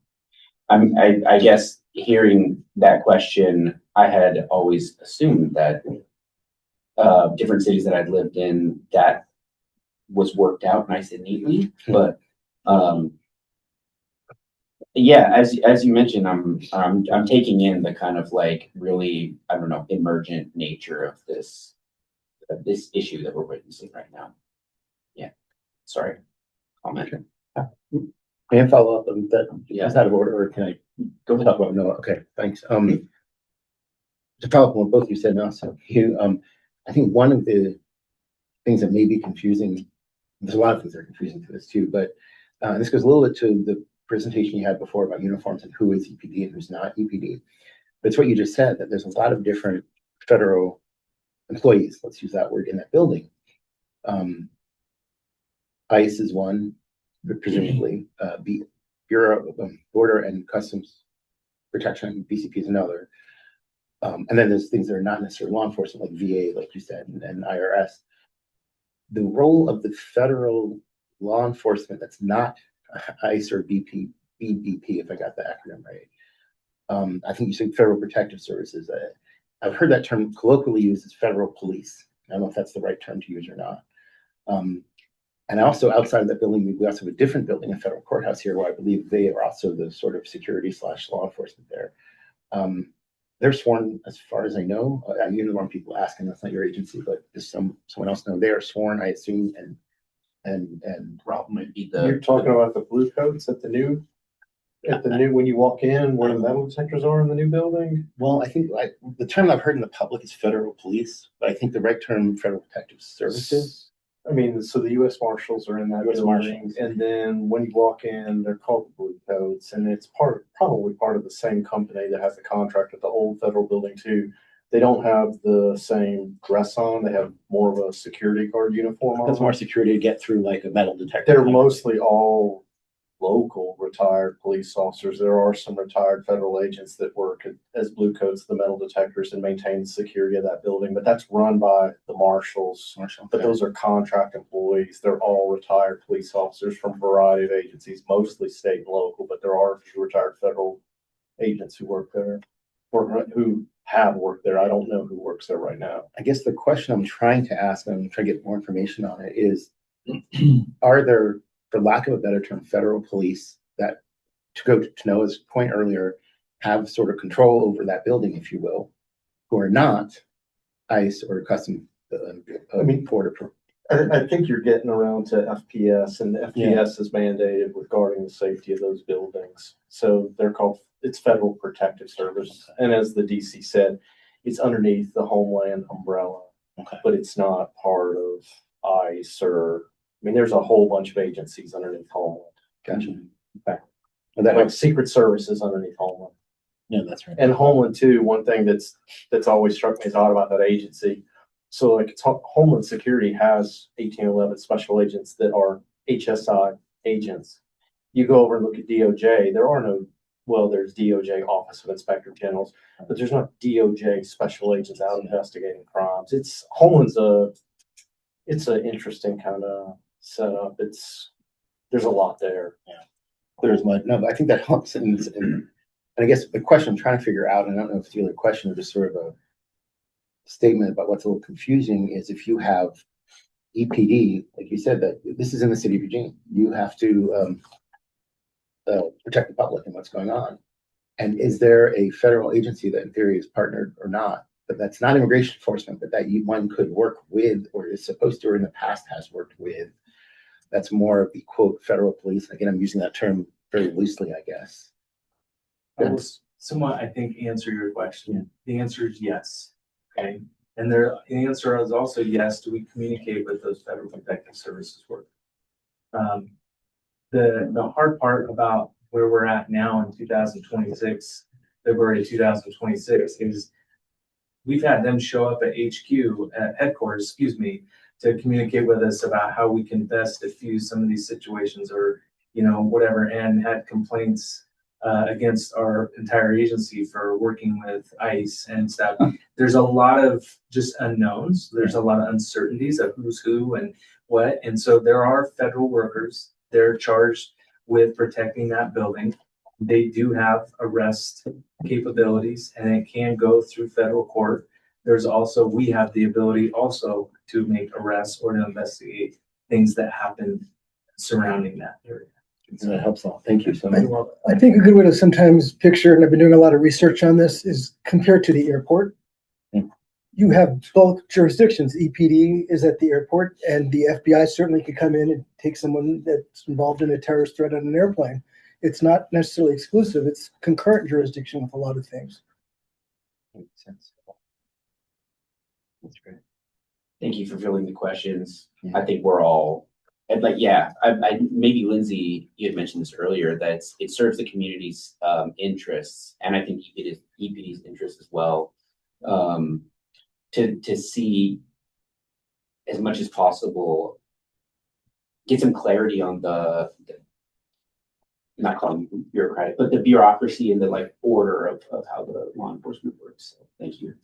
I guess hearing that question, I had always assumed that different cities that I'd lived in, that was worked out nice and neatly. But yeah, as you mentioned, I'm taking in the kind of like really, I don't know, emergent nature of this issue that we're witnessing right now. Yeah, sorry, comment. May I follow up on that? Yeah. Is that out of order, or can I go talk about Noah? Okay, thanks. To follow up on what both you said, and also you, I think one of the things that may be confusing, there's a lot of things that are confusing to this too, but this goes a little bit to the presentation you had before about uniforms and who is EPD and who's not EPD. But it's what you just said, that there's a lot of different federal employees, let's use that word, in that building. ICE is one, presumably, Bureau of Border and Customs Protection, BCP is another. And then there's things that are not necessarily law enforcement, like VA, like you said, and IRS. The role of the federal law enforcement that's not ICE or BBP, if I got the acronym right. I think you said Federal Protective Services. I've heard that term colloquially used as federal police. I don't know if that's the right term to use or not. And also outside of that building, we also have a different building, a federal courthouse here, where I believe they are also the sort of security / law enforcement there. They're sworn, as far as I know. You know, people ask, and that's not your agency, but does someone else know? They are sworn, I assume, and Rob might be the. You're talking about the blue coats at the new, when you walk in, where the metal detectors are in the new building? Well, I think the term I've heard in the public is federal police, but I think the right term, Federal Protective Services. I mean, so the US Marshals are in that US building, Marshals. and then when you walk in, they're called Blue Coats, and it's probably part of the same company that has the contract at the old federal building too. They don't have the same dress on, they have more of a security guard uniform That's on. more security to get through like a metal detector. They're mostly all local retired police officers. There are some retired federal agents that work as Blue Coats, the metal detectors, and maintain the security of that building, but that's run by the marshals. But those are contract employees. They're all retired police officers from a variety of agencies, mostly state and local, but there are a few retired federal agents who work there or who have worked there. I don't know who works there right now. I guess the question I'm trying to ask, and I'm trying to get more information on it, is are there, for lack of a better term, federal police that, to go to Noah's point earlier, have sort of control over that building, if you will, who are not ICE or custom border. I think you're getting around to FPS, and the FPS is mandated regarding the safety of those buildings. So they're called, it's Federal Protective Service. And as the DC said, it's underneath the Homeland umbrella, but it's not part of ICE or, I mean, there's a whole bunch of agencies underneath Homeland. Gotcha. Okay. And that Like Secret Service is underneath Homeland. Yeah, that's right. And Homeland too, one thing that's always struck me as odd about that agency. So like Homeland Security has 1811 special agents that are HSI agents. You go over and look at DOJ, there are no, well, there's DOJ Office of Inspector Generals, but there's not DOJ special agents out investigating crimes. It's Homeland's it's an interesting kind of setup. There's a lot there. Yeah. There's much, no, but I think that helps. And I guess the question I'm trying to figure out, and I don't know if it's really a question or just sort of a statement about what's a little confusing, is if you have EPD, like you said, that this is in the city of Eugene, you have to protect the public and what's going on. And is there a federal agency that in theory is partnered or not, but that's not immigration enforcement, but that one could work with or is supposed to or in the past has worked with? That's more of the quote federal police. Again, I'm using that term very loosely, I guess. I will somewhat, I think, answer your question. The answer is yes. Okay. And the answer is also yes. Do we communicate with those federal protective services work? The hard part about where we're at now in 2026, February 2026, is we've had them show up at HQ, at headquarters, excuse me, to communicate with us about how we can best diffuse some of these situations or, you know, whatever, and had complaints against our entire agency for working with ICE and stuff. There's a lot of just unknowns. There's a lot of uncertainties of who's who and what. And so there are federal workers. They're charged with protecting that building. They do have arrest capabilities and it can go through federal court. There's also, we have the ability also to make arrests or to investigate things that happen surrounding that area. That helps a lot. Thank you so much. I think a good way to sometimes picture, and I've been doing a lot of research on this, is compared to the airport. You have both jurisdictions. EPD is at the airport, and the FBI certainly could come in and take someone that's involved in a terrorist threat on an airplane. It's not necessarily exclusive. It's concurrent jurisdiction with a lot of things. Makes sense. That's great. Thank you for filling the questions. Yeah. I think we're all, and like, yeah, I maybe Lindsay, you had mentioned this earlier, that it serves the community's interests, and I think EPD's interests as well, to see as much as possible, get some clarity on the not calling it bureaucratic, but the bureaucracy and the like order of how the law enforcement works. So thank you.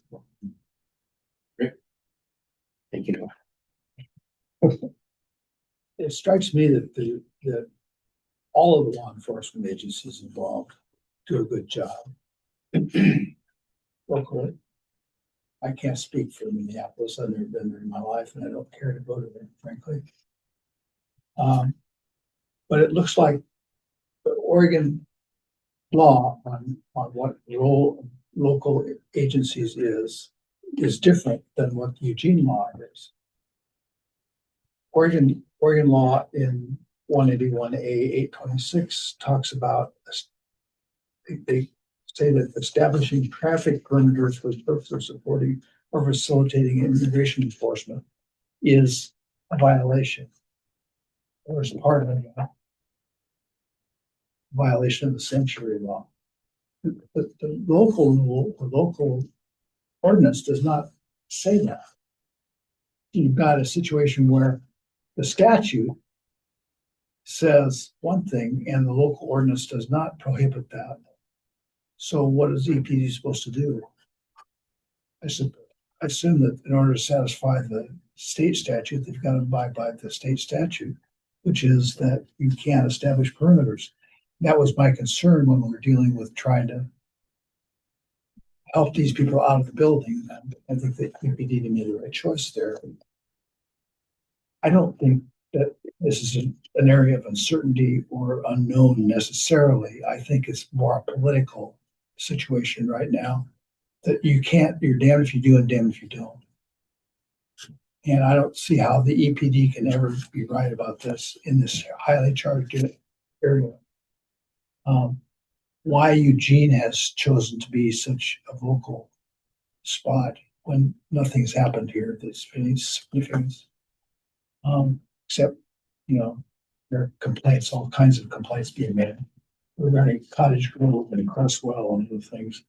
Great. Thank you. It strikes me that that all of the law enforcement agencies involved do a good job. Locally, I can't speak for Minneapolis. I've never been there in my life, and I don't care to go to there, frankly. But it looks like the Oregon law on what role local agencies is different than what Eugene law is. Oregon law in 181A 826 talks about, they say that establishing traffic perimeters for the purpose of supporting or facilitating immigration enforcement is a violation. Or as part of a violation of the sanctuary law. The local rule, the local ordinance does not say that. You've got a situation where the statute says one thing and the local ordinance does not prohibit that. So what is EPD supposed to do? I assume that in order to satisfy the state statute, they've got to abide by the state statute, which is that you can't establish perimeters. That was my concern when we were dealing with trying to help these people out of the building. I think that EPD made the right choice there. I don't think that this is an area of uncertainty or unknown necessarily. I think it's more a political situation right now that you're damned if you do and damned if you don't. And I don't see how the EPD can ever be right about this in this highly charged area. Why Eugene has chosen to be such a vocal spot when nothing's happened here that's any significance. Except, there are complaints, all kinds of complaints being made regarding Cottage Grove and Crestwell and other things.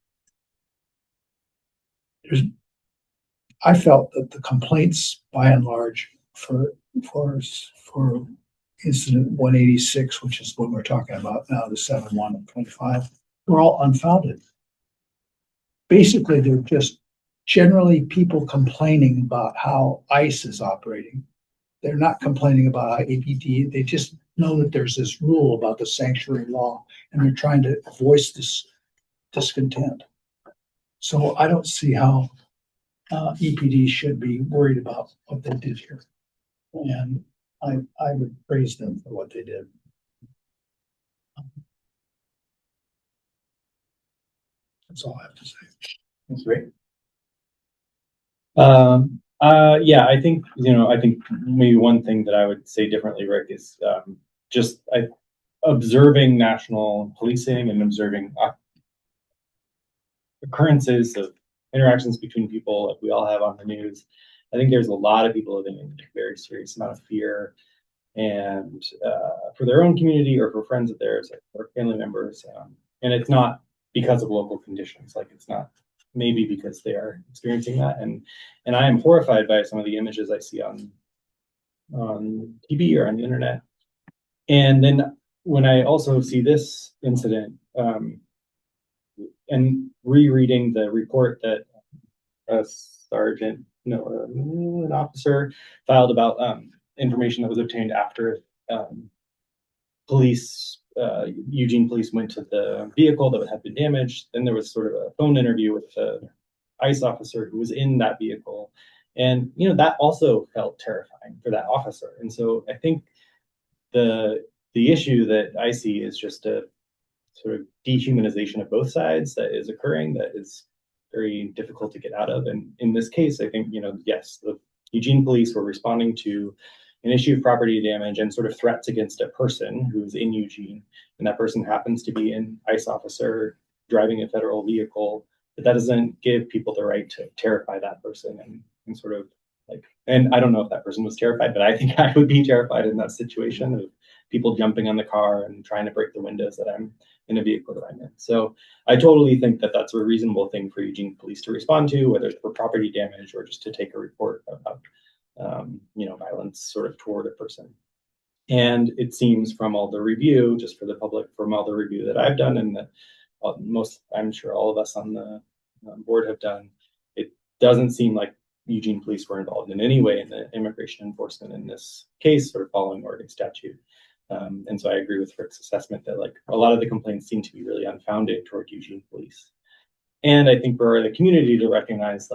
I felt that the complaints by and large for incident 186, which is what we're talking about now, the 7/1/25, were all unfounded. Basically, they're just generally people complaining about how ICE is operating. They're not complaining about how APD, they just know that there's this rule about the sanctuary law and they're trying to voice this discontent. So I don't see how EPD should be worried about what they did here. And I would praise them for what they did. That's all I have to say. That's great. Yeah, I think maybe one thing that I would say differently, Rick, is just observing national policing and observing occurrences of interactions between people like we all have on the news. I think there's a lot of people living in a very serious amount of fear, and for their own community or for friends of theirs or family members. And it's not because of local conditions. Like, it's not maybe because they are experiencing that. And I am horrified by some of the images I see on TV or on the internet. And then when I also see this incident, and rereading the report that an officer filed about information that was obtained after Eugene police went to the vehicle that had been damaged. Then there was sort of a phone interview with the ICE officer who was in that vehicle. And, that also felt terrifying for that officer. And so I think the issue that I see is just a sort of dehumanization of both sides that is occurring, that is very difficult to get out of. And in this case, I think, yes, the Eugene police were responding to an issue of property damage and sort of threats against a person who's in Eugene, and that person happens to be an ICE officer driving a federal vehicle. But that doesn't give people the right to terrify that person and sort of and I don't know if that person was terrified, but I think I would be terrified in that situation of people jumping on the car and trying to break the windows that I'm in a vehicle that I'm in. So I totally think that that's a reasonable thing for Eugene police to respond to, whether it's for property damage or just to take a report about violence sort of toward a person. And it seems from all the review, just for the public, from all the review that I've done and that I'm sure all of us on the board have done, it doesn't seem like Eugene police were involved in any way in the immigration enforcement in this case, sort of following Oregon statute. And so I agree with Rick's assessment that a lot of the complaints seem to be really unfounded toward Eugene police. And I think for the community to recognize,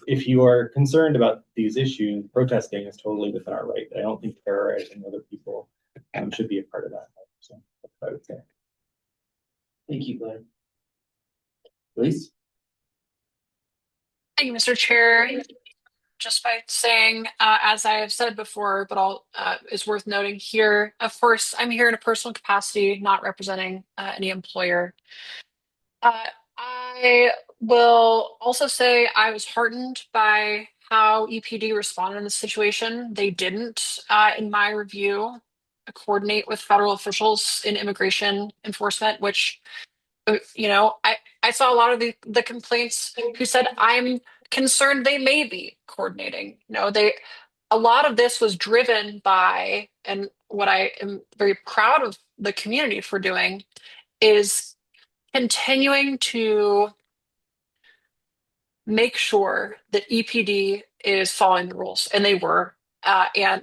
if you are concerned about these issues, protesting is totally within our right. I don't think terrorizing other people should be a part of that. So that's what I would say. Thank you, Glenn. Elise? Thank you, Mr. Chair. Just by saying, as I have said before, but is worth noting here, of course, I'm here in a personal capacity, not representing any employer. I will also say I was heartened by how EPD responded in this situation. They didn't, in my review, coordinate with federal officials in immigration enforcement, which, I saw a lot of the complaints who said, I'm concerned they may be coordinating. A lot of this was driven by, and what I am very proud of the community for doing is continuing to make sure that EPD is following the rules, and they were. But I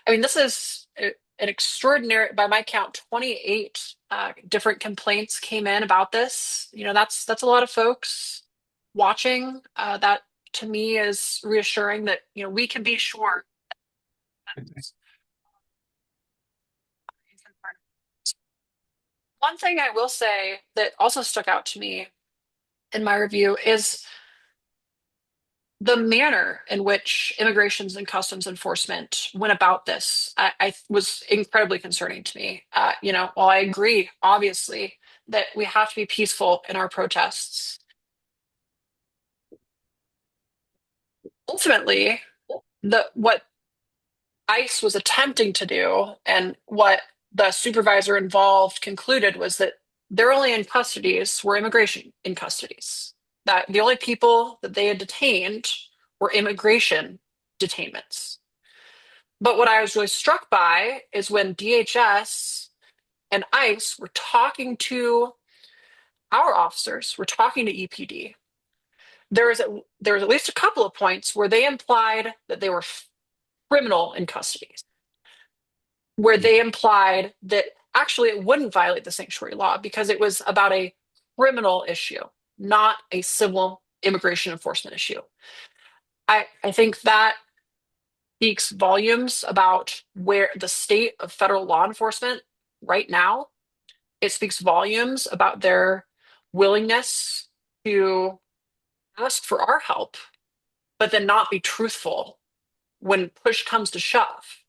mean, this is an extraordinary, by my count, 28 different complaints came in about this. That's a lot of folks watching. That to me is reassuring that we can be sure. One thing I will say that also stuck out to me in my review is the manner in which immigrations and customs enforcement went about this. I was incredibly concerning to me. While I agree, obviously, that we have to be peaceful in our protests, ultimately, what ICE was attempting to do and what the supervisor involved concluded was that their only in custodies were immigration in custodies. That the only people that they had detained were immigration detainments. But what I was really struck by is when DHS and ICE were talking to our officers, were talking to EPD, there was at least a couple of points where they implied that they were criminal in custody, where they implied that actually it wouldn't violate the sanctuary law because it was about a criminal issue, not a civil immigration enforcement issue. I think that speaks volumes about where the state of federal law enforcement right now. It speaks volumes about their willingness to ask for our help, but then not be truthful when push comes to shove.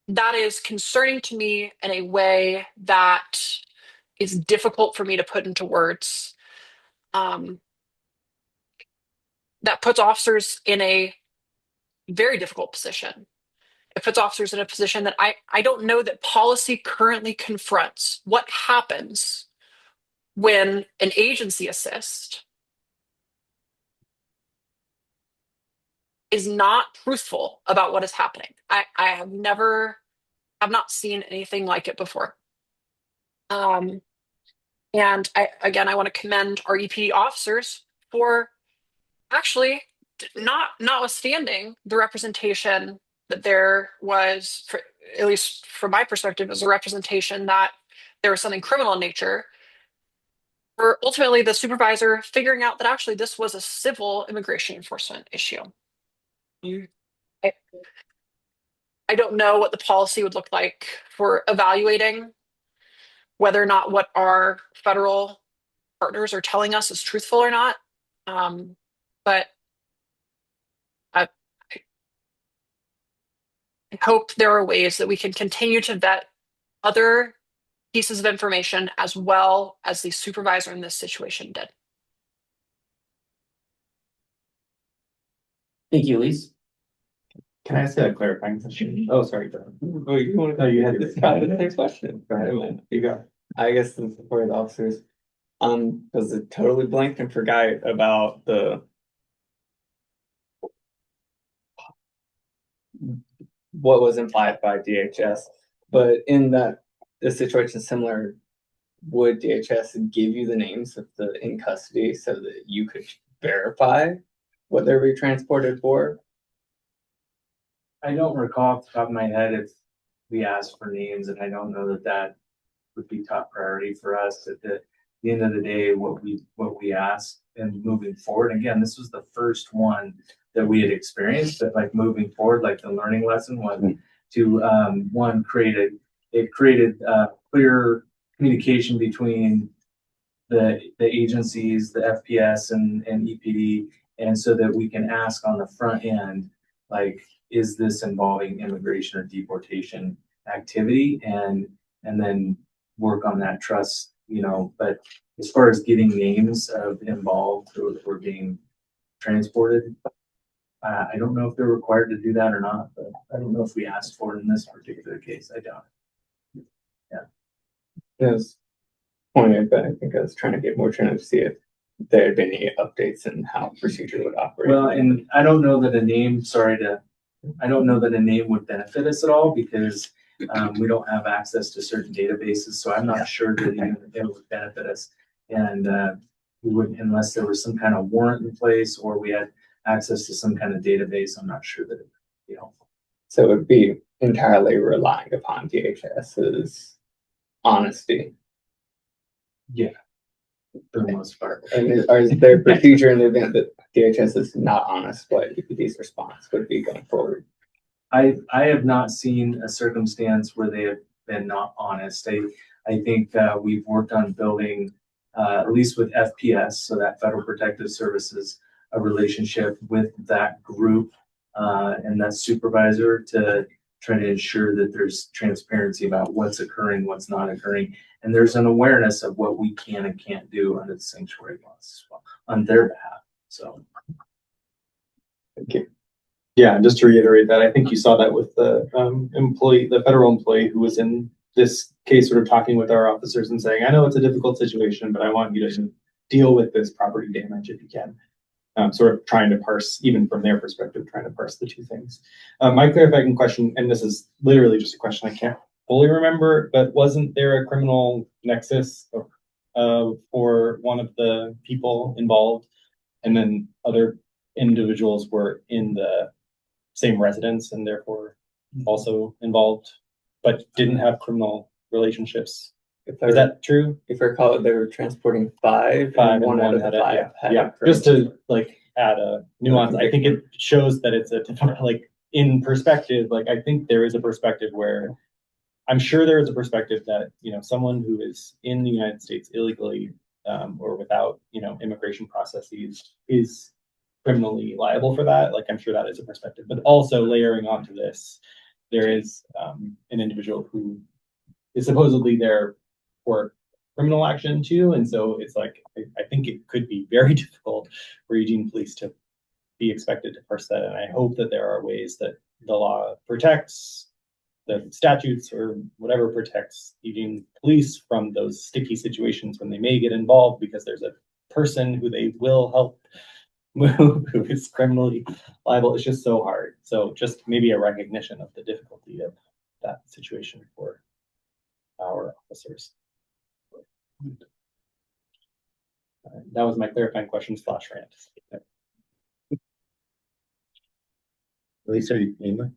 That is concerning to me in a way that is difficult for me to put into words. That puts officers in a very difficult position. It puts officers in a position that I don't know that policy currently confronts. What happens when an agency assist is not truthful about what is happening? I have not seen anything like it before. And I want to commend our EPD officers for actually notwithstanding the representation that there was, at least from my perspective, was a representation that there was something criminal in nature, or ultimately the supervisor figuring out that actually this was a civil immigration enforcement issue. I don't know what the policy would look like for evaluating whether or not what our federal partners are telling us is truthful or not. But I hope there are ways that we can continue to vet other pieces of information as well as the supervisor in this situation did. Thank you, Elise. Can I ask a clarifying question? Oh, sorry, John. Oh, you want to? You had this next question. Go ahead, man. You go. I guess the support officers. Was it totally blanked and forgot about what was implied by DHS, but in the situation similar, would DHS give you the names of the in custody so that you could verify what they're retransported for? I don't recall off the top of my head if we asked for names, and I don't know that would be top priority for us. At the end of the day, what we asked and moving forward, again, this was the first one that we had experienced, but like moving forward, like the learning lesson was to created clear communication between the agencies, the FPS and EPD, and so that we can ask on the front end, like, is this involving immigration or deportation activity, and then work on that trust, but as far as getting names of involved or being transported, I don't know if they're required to do that or not, but I don't know if we asked for it in this particular case. I doubt it. Yes. Pointed, but I think I was trying to get more trying to see if there had been any updates in how procedure would operate. Well, and I don't know that a name, I don't know that a name would benefit us at all because we don't have access to certain databases, so I'm not sure that even it would benefit us. And we wouldn't, unless there was some kind of warrant in place or we had access to some kind of database, I'm not sure that it would be helpful. So it would be entirely relying upon DHS's honesty. Yeah, for the most part. And is there a procedure in the event that DHS is not honest, what EPD's response would be going forward? I have not seen a circumstance where they have been not honest. I think we've worked on building, at least with FPS, so that Federal Protective Services, a relationship with that group and that supervisor to try to ensure that there's transparency about what's occurring, what's not occurring. And there's an awareness of what we can and can't do under the sanctuary laws as well on their behalf. So. Thank you. Yeah, and just to reiterate that, I think you saw that with the employee, the federal employee who was in this case, sort of talking with our officers and saying, I know it's a difficult situation, but I want you to deal with this property damage if you can. Sort of trying to parse, even from their perspective, trying to parse the two things. My clarifying question, and this is literally just a question I can't fully remember, but wasn't there a criminal nexus for one of the people involved, and then other individuals were in the same residence and therefore also involved, but didn't have criminal relationships? Is that true? If I recall it, they were transporting five and one out of had the it, five. yeah. Just to like add a nuance, I think it shows that it's a different, like in perspective, like I think there is a perspective where I'm sure there is a perspective that, you know, someone who is in the United States illegally or without, you know, immigration processes is criminally liable for that. Like I'm sure that is a perspective, but also layering onto this, there is an individual who is supposedly there for criminal action too. And so it's like, I think it could be very difficult for Eugene police to be expected to parse that. And I hope that there are ways that the law protects, the statutes or whatever protects Eugene police from those sticky situations when they may get involved because there's a person who they will help move who is criminally liable. It's just so hard. So just maybe a recognition of the difficulty of that situation for our officers. That was my clarifying question / rant. Lisa, Amy?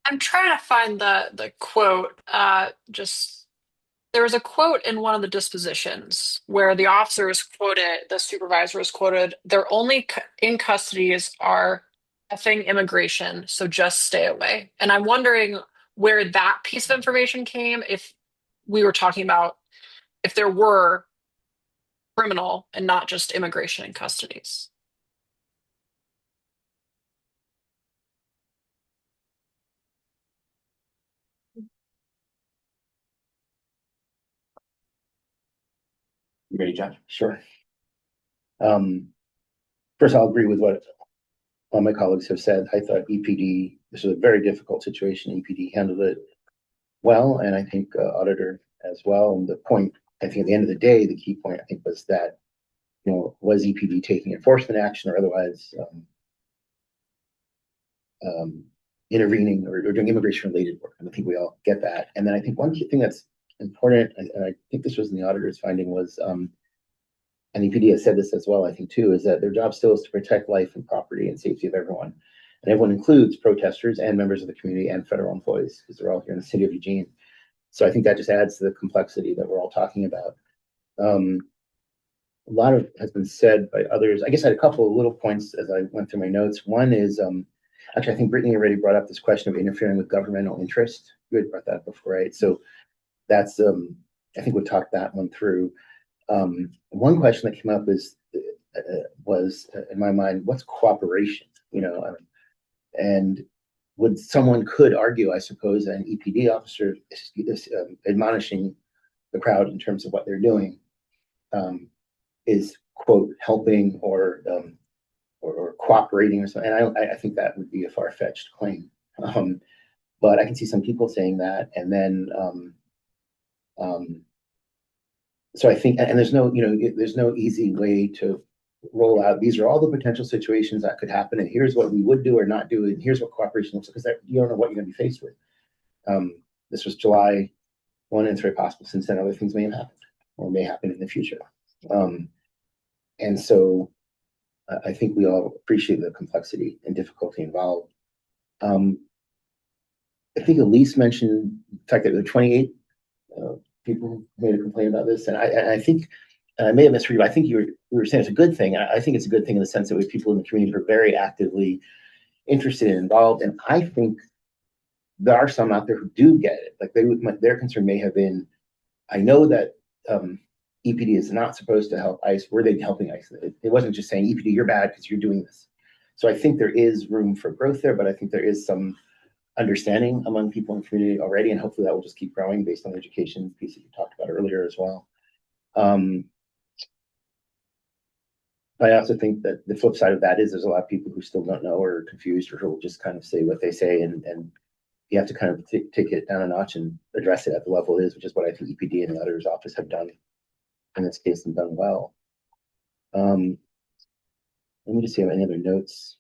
I'm trying to find the quote. There was a quote in one of the dispositions where the officer is quoted, the supervisor is quoted, their only in custodies are effing immigration, so just stay away. And I'm wondering where that piece of information came, if we were talking about if there were criminal and not just immigration in custodies. You ready, Josh? Sure. First, I'll agree with what all my colleagues have said. I thought EPD, this was a very difficult situation. EPD handled it well, and I think auditor as well. And the point, I think at the end of the day, the key point I think was that, you know, was EPD taking enforcement action or otherwise intervening or doing immigration related work. And I think we all get that. And then I think one key thing that's important, and I think this was in the auditor's finding, was, and EPD has said this as well, I think too, is that their job still is to protect life and property and safety of everyone. And everyone includes protesters and members of the community and federal employees, because they're all here in the city of Eugene. So I think that just adds to the complexity that we're all talking about. A lot of has been said by others. I guess I had a couple of little points as I went through my notes. One is, actually, I think Brittany already brought up this question of interfering with governmental interest. You had brought that up before, right? So that's, I think we'll talk that one through. One question that came up is, was in my mind, what's cooperation? You know, and would someone could argue, I suppose, an EPD officer is admonishing the crowd in terms of what they're doing is, quote, helping or or cooperating or something. And I think that would be a far-fetched claim. But I can see some people saying that, and then so I think, and there's no, there's no easy way to roll out. These are all the potential situations that could happen, and here's what we would do or not do, and here's what cooperation looks like, because you don't know what you're going to be faced with. This was July 1, and it's very possible since then other things may have happened or may happen in the future. And so I think we all appreciate the complexity and difficulty involved. I think Elise mentioned the fact that there were 28 people who made a complaint about this, and I think I may have misread, but I think you were saying it's a good thing. I think it's a good thing in the sense that we have people in the community who are very actively interested and involved, and I think there are some out there who do get it. Like their concern may have been, I know that EPD is not supposed to help ICE. Were they helping ICE? It wasn't just saying, EPD, you're bad because you're doing this. So I think there is room for growth there, but I think there is some understanding among people in the community already, and hopefully that will just keep growing based on the education piece that you talked about earlier as well. I also think that the flip side of that is there's a lot of people who still don't know or are confused or who will just kind of say what they say, and you have to kind of take it down a notch and address it at the level it is, which is what I think EPD and the auditor's office have done in this case and done well. Let me just see if I have any other notes.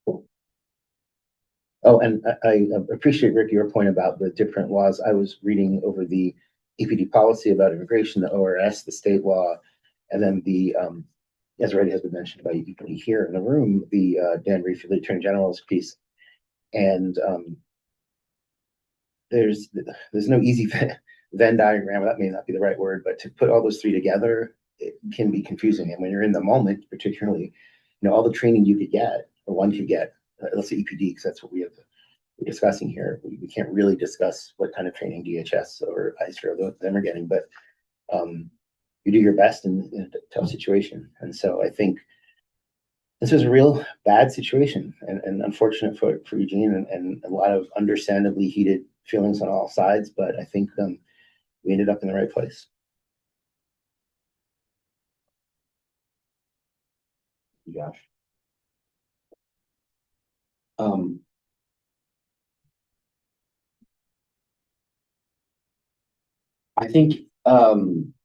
Oh, and I appreciate, Rick, your point about the different laws. I was reading over the EPD policy about immigration, the ORS, the state law, and then the, as already has been mentioned by EPD here in the room, the Dan Reef, the Attorney General's piece. And there's no easy Venn diagram, that may not be the right word, but to put all those three together, it can be confusing. And when you're in the moment, particularly, all the training you could get, or one could get, let's say EPD, because that's what we're discussing here. We can't really discuss what kind of training DHS or ICE or them are getting, but you do your best in a tough situation. And so I think this was a real bad situation and unfortunate for Eugene and a lot of understandably heated feelings on all sides, but I think we ended up in the right place. Josh. I think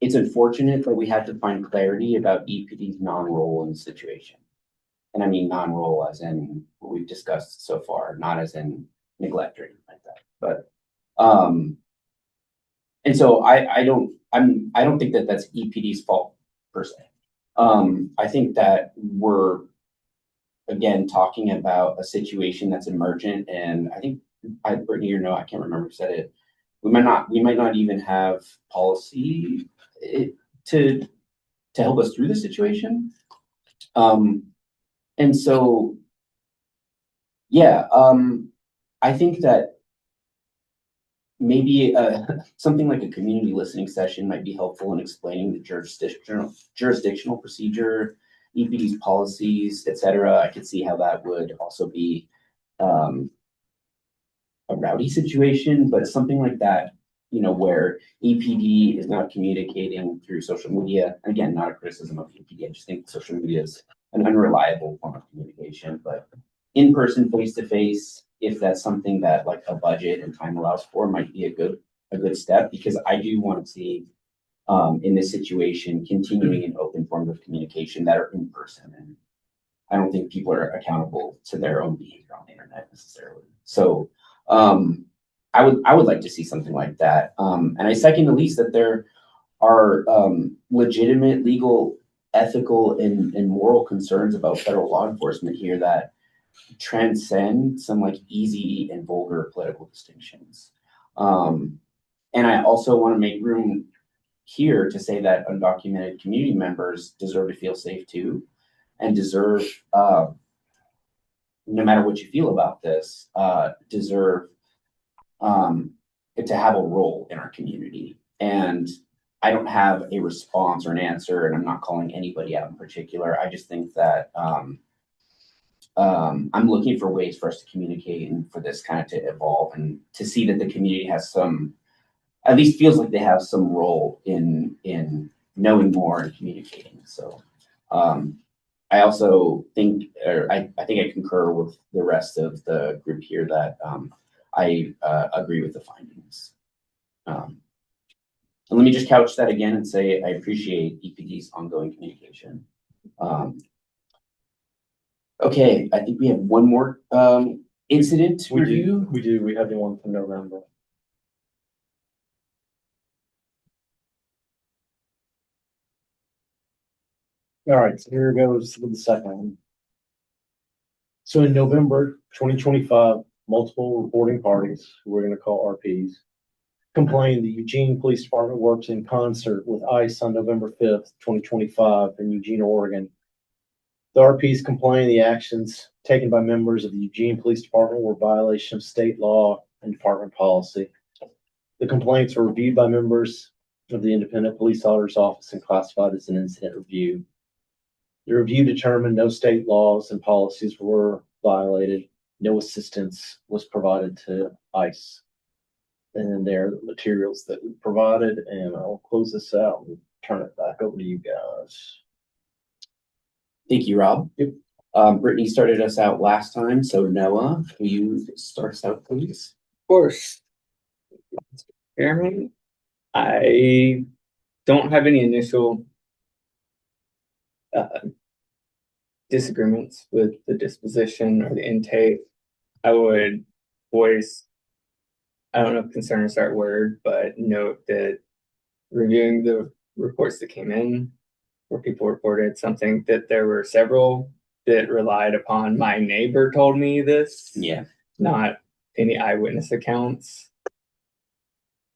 it's unfortunate that we had to find clarity about EPD's non-role in the situation. And I mean non-role as in what we've discussed so far, not as in neglect or anything like that. But and so I don't think that that's EPD's fault per se. I think that we're again talking about a situation that's emergent, and I think Brittany or no, I can't remember who said it. We might not even have policy to help us through the situation. And so, yeah, I think that maybe something like a community listening session might be helpful in explaining the jurisdictional procedure, EPD's policies, etc. I could see how that would also be a rowdy situation, but something like that, where EPD is not communicating through social media. Again, not a criticism of EPD. I just think social media is an unreliable form of communication, but in person, face to face, if that's something that like a budget and time allows for, might be a good step, because I do want to see in this situation continuing an open forms of communication that are in person, and I don't think people are accountable to their own behavior on the internet necessarily. So I would like to see something like that. And I second Elise that there are legitimate legal, ethical, and moral concerns about federal law enforcement here that transcend some like easy and vulgar political distinctions. And I also want to make room here to say that undocumented community members deserve to feel safe too, and deserve, no matter what you feel about this, deserve to have a role in our community. And I don't have a response or an answer, and I'm not calling anybody out in particular. I just think that I'm looking for ways for us to communicate and for this kind of to evolve and to see that the community has some, at least feels like they have some role in knowing more and communicating. So I also think, or I think I concur with the rest of the group here that I agree with the findings. And let me just couch that again and say I appreciate EPD's ongoing communication. Okay, I think we have one more incident review. We have the one from November. All right, so here goes with the second one. So in November 2025, multiple reporting parties, we're gonna call RPs, complained the Eugene Police Department works in concert with ICE on November 5th, 2025 in Eugene, Oregon. The RPs complained the actions taken by members of the Eugene Police Department were violation of state law and department policy. The complaints were reviewed by members of the Independent Police Auditor's Office and classified as an incident review. The review determined no state laws and policies were violated. No assistance was provided to ICE. And then there are the materials that we provided, and I'll close this out and turn it back over to you guys. Thank you, Rob. Brittany started us out last time, so Noah, will you start us out, please? Of course. Chairman, I don't have any initial disagreements with the disposition or the intake. I would voice, I don't know if concern is the right word, but note that reviewing the reports that came in where people reported something, that there were several that relied upon my neighbor told me this. Yeah. Not any eyewitness accounts.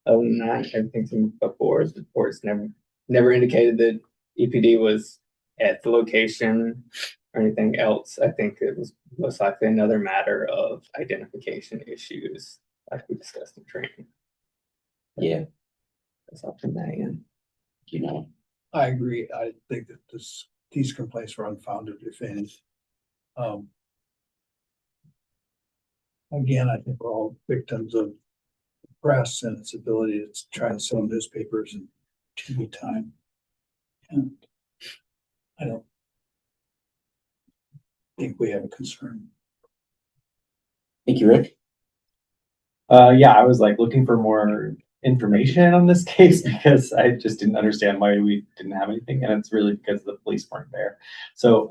Other than that, everything's before the reports never indicated that EPD was at the location or anything else. I think it was most likely another matter of identification issues, like we discussed in training. Yeah. That's up from that end. You know, I agree. I think that these complaints were unfounded, if any. Again, I think we're all victims of press and its ability to try to sell newspapers and TV time. And I don't think we have a concern. thank you, Rick. Yeah, I was like looking for more information on this case because I just didn't understand why we didn't have anything, and it's really because the police weren't there. So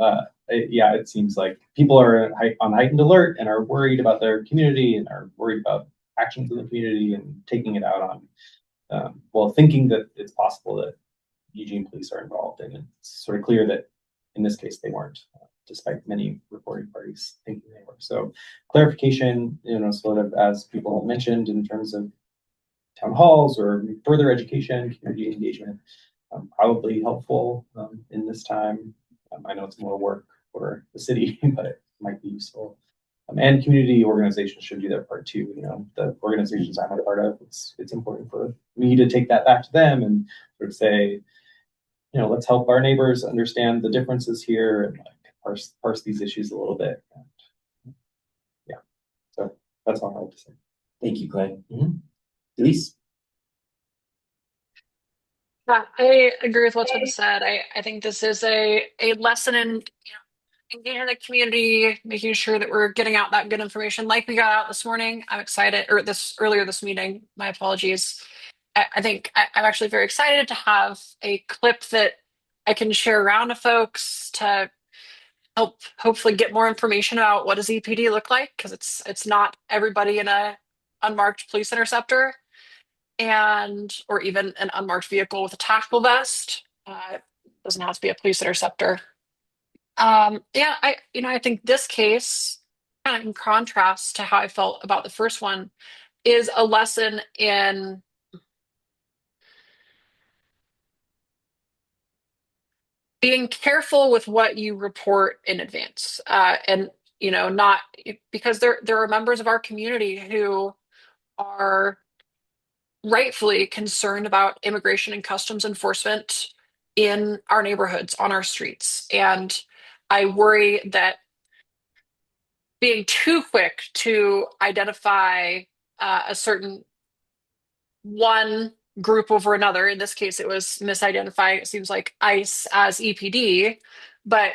yeah, it seems like people are on heightened alert and are worried about their community and are worried about actions in the community and taking it out on, well, thinking that it's possible that Eugene police are involved, and it's sort of clear that in this case they weren't, despite many reporting parties thinking they were. So clarification, sort of as people have mentioned in terms of town halls or further education, community engagement, probably helpful in this time. I know it's more work for the city, but it might be useful. And community organizations should do their part too. The organizations I'm a part of, it's important for me to take that back to them and sort of say, let's help our neighbors understand the differences here and like parse these issues a little bit. And, yeah, so that's all I have to say. Thank you, Clay. Elise? Yeah, I agree with what's been said. I think this is a lesson in engaging the community, making sure that we're getting out that good information like we got out this morning. I'm excited, or earlier this meeting, my apologies. I think I'm actually very excited to have a clip that I can share around to folks to help hopefully get more information about what does EPD look like, because it's not everybody in a unmarked police interceptor or even an unmarked vehicle with a tactical vest. It doesn't have to be a police interceptor. Yeah, I think this case, kind of in contrast to how I felt about the first one, is a lesson in being careful with what you report in advance. And not because there are members of our community who are rightfully concerned about immigration and customs enforcement in our neighborhoods, on our streets. And I worry that being too quick to identify a certain one group over another, in this case, it was misidentifying, it seems like ICE as EPD, but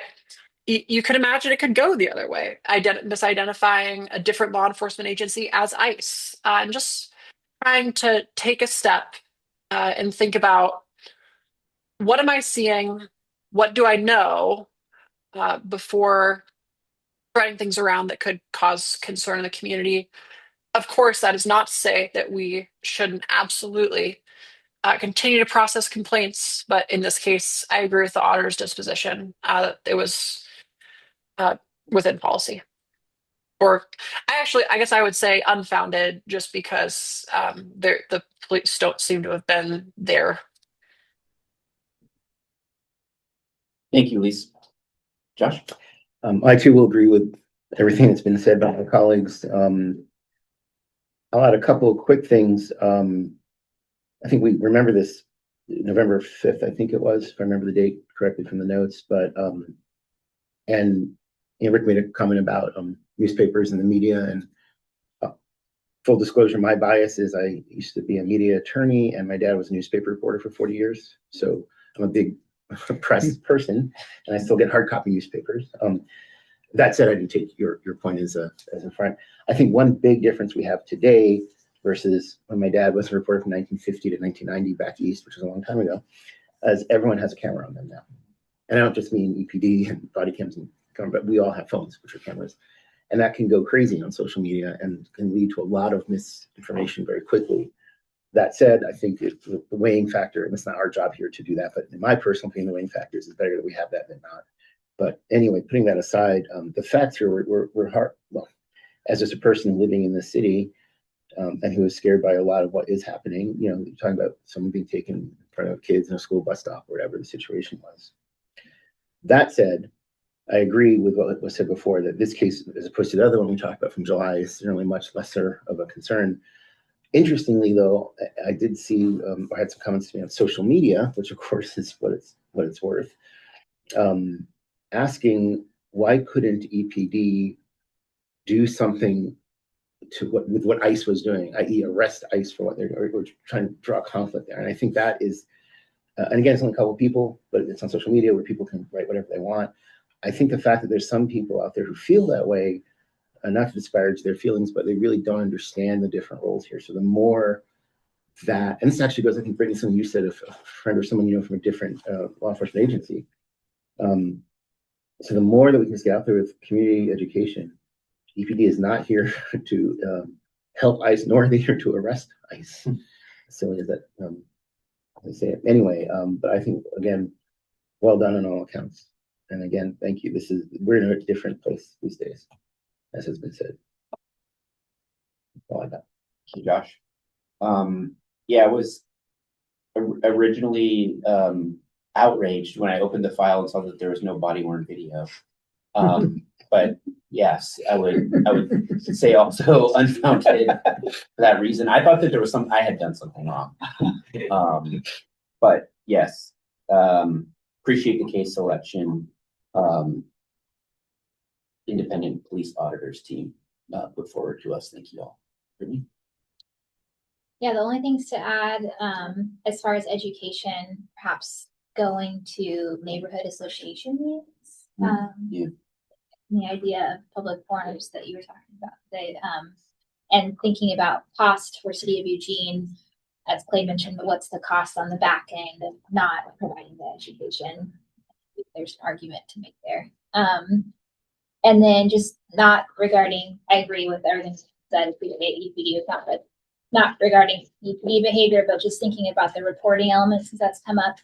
you could imagine it could go the other way, misidentifying a different law enforcement agency as ICE, and just trying to take a step and think about, what am I seeing? What do I know before spreading things around that could cause concern in the community? Of course, that is not to say that we shouldn't absolutely continue to process complaints, but in this case, I agree with the auditor's disposition. It was within policy. Or I guess I would say unfounded, just because the police don't seem to have been there. Thank you, Lisa. Josh? I too will agree with everything that's been said by my colleagues. I'll add a couple of quick things. I think we remember this November 5th, I think it was, if I remember the date correctly from the notes, but, and, you know, Rick made a comment about newspapers and the media, and full disclosure, my bias is I used to be a media attorney and my dad was a newspaper reporter for 40 years. So I'm a big press person and I still get hard copy newspapers. That said, I do take your point as a friend. I think one big difference we have today versus when my dad was a reporter from 1950 to 1990 back east, which was a long time ago, as everyone has a camera on them now. And I don't just mean EPD and body cams and camera, but we all have phones, which are cameras. And that can go crazy on social media and can lead to a lot of misinformation very quickly. That said, I think the weighing factor, and it's not our job here to do that, but in my personal opinion, the weighing factors is better that we have that than not. But anyway, putting that aside, the facts here were hard. Well, as just a person living in the city and who is scared by a lot of what is happening, you know, you're talking about someone being taken in front of kids in a school bus stop or whatever the situation was. That said, I agree with what was said before, that this case, as opposed to the other one we talked about from July, is certainly much lesser of a concern. Interestingly, though, I did see, I had some comments to me on social media, which of course is what it's worth, asking why couldn't EPD do something with what ICE was doing, i.e. arrest ICE for what they're, or trying to draw conflict there. And I think that is, and again, it's only a couple of people, but it's on social media where people can write whatever they want. I think the fact that there's some people out there who feel that way, not to disparage their feelings, but they really don't understand the different roles here. So the more that, and this actually goes, I think, Brittany, something you said, of a friend or someone you know from a different law enforcement agency. So the more that we can just get out there with community education, EPD is not here to help ICE, nor are they here to arrest ICE. As silly as that, I say it anyway. But I think, again, well done on all accounts. And again, thank you. We're in a different place these days, as has been said. That's all I got. Thank you, Josh. Yeah, I was originally outraged when I opened the file and saw that there was no body-worn video. But yes, I would say also unfounded for that reason. I thought that there was I had done something wrong. But yes, appreciate the case selection. Independent police auditors team put forward to us. Thank you all. Brittany? Yeah, the only things to add, as far as education, perhaps going to neighborhood association meetings. The idea of public forums that you were talking about today, and thinking about cost for City of Eugene, as Clay mentioned, but what's the cost on the back end of not providing the education? There's an argument to make there. And then just not regarding, I agree with everything that EPD is not regarding EPD behavior, but just thinking about the reporting elements, since that's come up.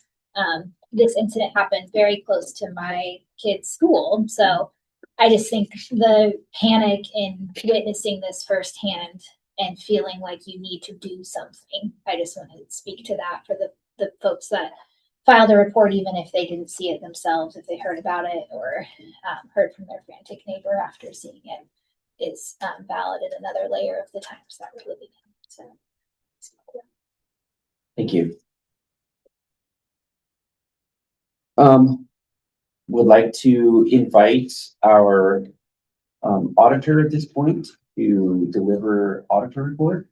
This incident happened very close to my kid's school. So I just think the panic in witnessing this firsthand and feeling like you need to do something. I just want to speak to that for the folks that filed a report, even if they didn't see it themselves, if they heard about it or heard from their frantic neighbor after seeing it. It's valid in another layer of the times that we're living in. So, Thank you. Would like to invite our auditor at this point to deliver auditor report.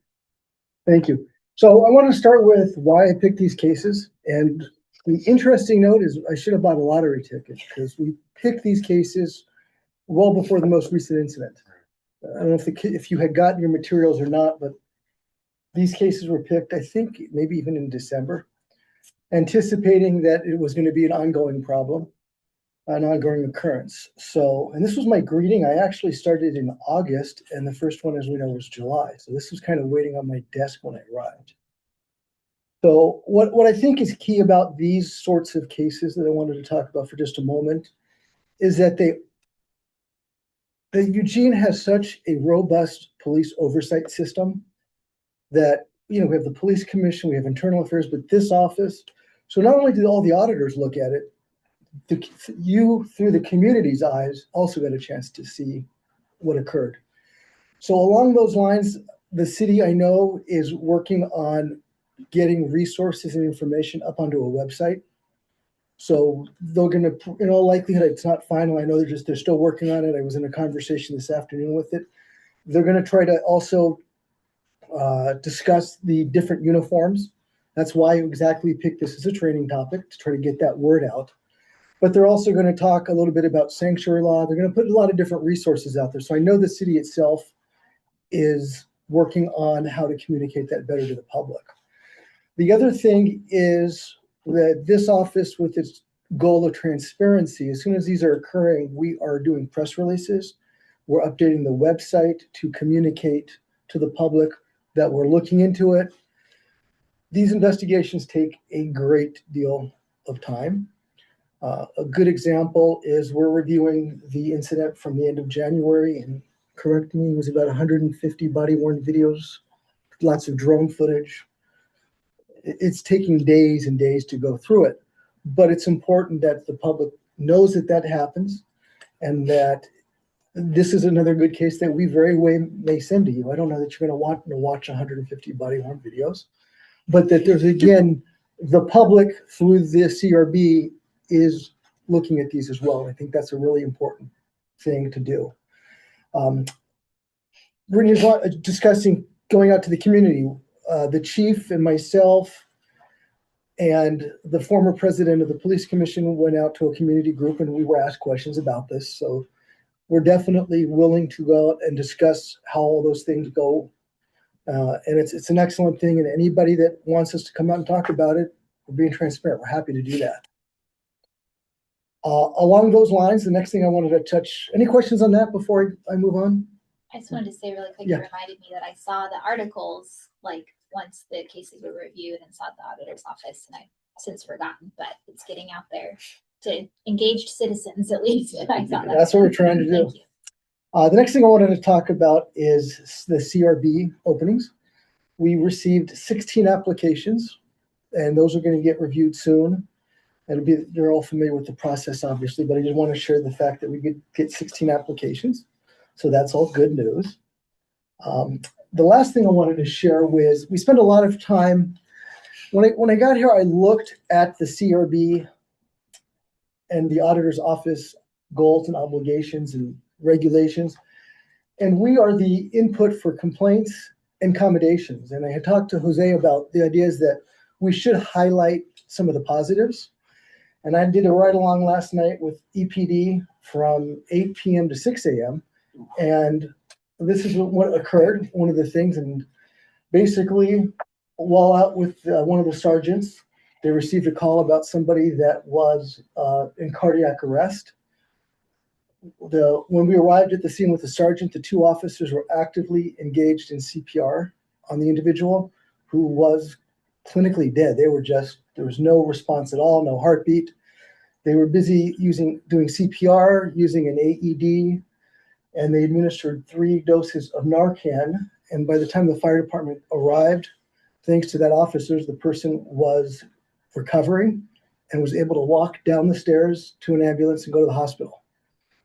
Thank you. So I want to start with why I picked these cases. And The interesting note is I should have bought a lottery ticket because we picked these cases well before the most recent incident. I don't know if you had gotten your materials or not, but these cases were picked, I think, maybe even in December, anticipating that it was going to be an ongoing problem, an ongoing occurrence. So, and this was my greeting. I actually started in August, and the first one, as we know, was July. So this was kind of waiting on my desk when I arrived. So what I think is key about these sorts of cases that I wanted to talk about for just a moment is that Eugene has such a robust police oversight system that, we have the police commission, we have internal affairs, but this office. So not only do all the auditors look at it, you through the community's eyes also got a chance to see what occurred. So along those lines, the city, I know, is working on getting resources and information up onto a website. So they're going to, in all likelihood, it's not final. I know they're still working on it. I was in a conversation this afternoon with it. They're going to try to also discuss the different uniforms. That's why exactly we picked this as a training topic, to try to get that word out. But they're also going to talk a little bit about sanctuary law. They're going to put a lot of different resources out there. So I know the city itself is working on how to communicate that better to the public. The other thing is that this office, with its goal of transparency, as soon as these are occurring, we are doing press releases. We're updating the website to communicate to the public that we're looking into it. These investigations take a great deal of time. A good example is we're reviewing the incident from the end of January, and correct me, it was about 150 body-worn videos, lots of drone footage. It's taking days and days to go through it, but it's important that the public knows that that happens, and that this is another good case that we very well may send to you. I don't know that you're going to want to watch 150 body-worn videos, but that there's, again, the public through the CRB is looking at these as well. I think that's a really important thing to do. We're discussing going out to the community. The chief and myself and the former president of the police commission went out to a community group, and we were asked questions about this. So we're definitely willing to go out and discuss how all those things go. And it's an excellent thing. And anybody that wants us to come out and talk about it, we're being transparent. We're happy to do that. Along those lines, the next thing I wanted to touch, any questions on that before I move on? I just wanted to say really quick, Yeah. it reminded me that I saw the articles, like, once the cases were reviewed, and saw the auditor's office, and I've since forgotten, but it's getting out there to engaged citizens at least. I thought That's what we're trying to do. Thank you. The next thing I wanted to talk about is the CRB openings. We received 16 applications, and those are going to get reviewed soon. You're all familiar with the process, obviously, but I just want to share the fact that we get 16 applications. So that's all good news. The last thing I wanted to share was we spent a lot of time, when I got here, I looked at the CRB and the auditor's office goals and obligations and regulations. And we are the input for complaints and accommodations. And I had talked to Jose about the ideas that we should highlight some of the positives. And I did a ride along last night with EPD from 8 p.m. to 6 a.m. And this is what occurred, one of the things. And basically, while out with one of the sergeants, they received a call about somebody that was in cardiac arrest. When we arrived at the scene with the sergeant, the two officers were actively engaged in CPR on the individual who was clinically dead. There was no response at all, no heartbeat. They were busy doing CPR, using an AED, and they administered 3 doses of Narcan. And by the time the fire department arrived, thanks to that officers, the person was recovering and was able to walk down the stairs to an ambulance and go to the hospital.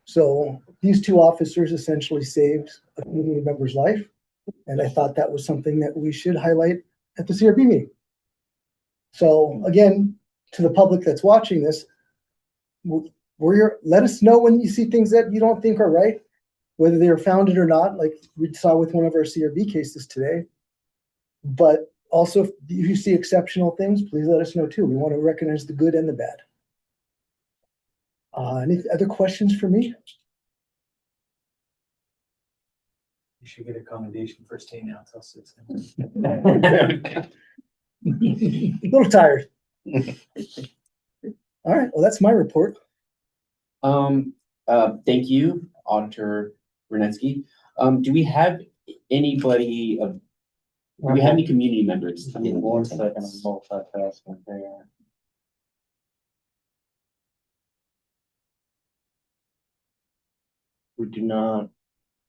So these 2 officers essentially saved a community member's life. And I thought that was something that we should highlight at the CRB meeting. So again, to the public that's watching this, let us know when you see things that you don't think are right, whether they are founded or not, like we saw with one of our CRB cases today. But also, if you see exceptional things, please let us know too. We want to recognize the good and the bad. Any other questions for me? You should get a commendation for staying out till 6. A little tired. All right, well, that's my report. Thank you, Auditor Renetsky. Do we have anybody of, do we have any community members? Give me in 1 second, I'm attendance? multitasking there. We do not,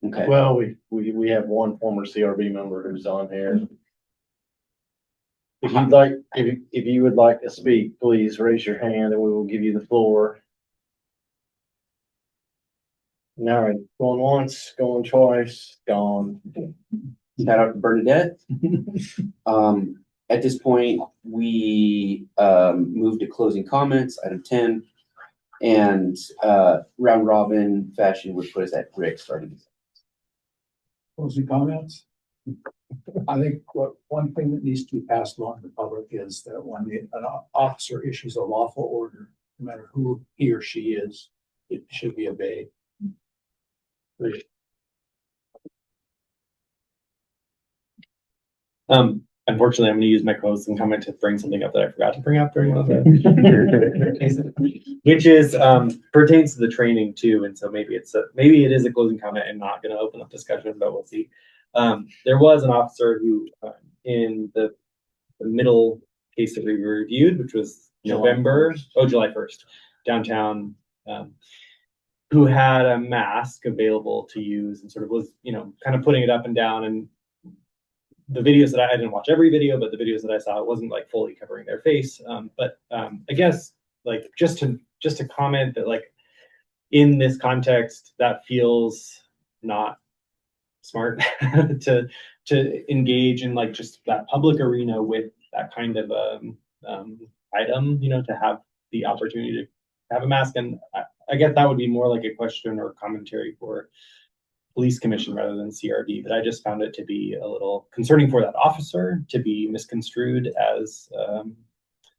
Okay, well, we have one former CRB member who's on here. If you'd like, if you would like to speak, please raise your hand and we will give you the floor. All right, going once, going twice, gone. shout out to Bernadette. At this point, we move to closing comments, item 10. And round robin fashion would put us at Rick starting. Closing comments? I think one thing that needs to be passed along to the public is that when an officer issues a lawful order, no matter who he or she is, it should be obeyed. Unfortunately, I'm gonna use my closing comment to bring something up that I forgot to bring up during one of the cases, which is, pertains to the training too, and so maybe maybe it is a closing comment and not gonna open up discussion, but we'll see. There was an officer who, in the middle case that we reviewed, which was July 1st, downtown, who had a mask available to use and sort of was, kind of putting it up and down. And the videos that I didn't watch every video, but the videos that I saw, it wasn't like fully covering their face. But I guess like just to comment that like in this context, that feels not smart to engage in like just that public arena with that kind of item, to have the opportunity to have a mask. And I guess that would be more like a question or commentary for police commission rather than CRB, but I just found it to be a little concerning for that officer to be misconstrued as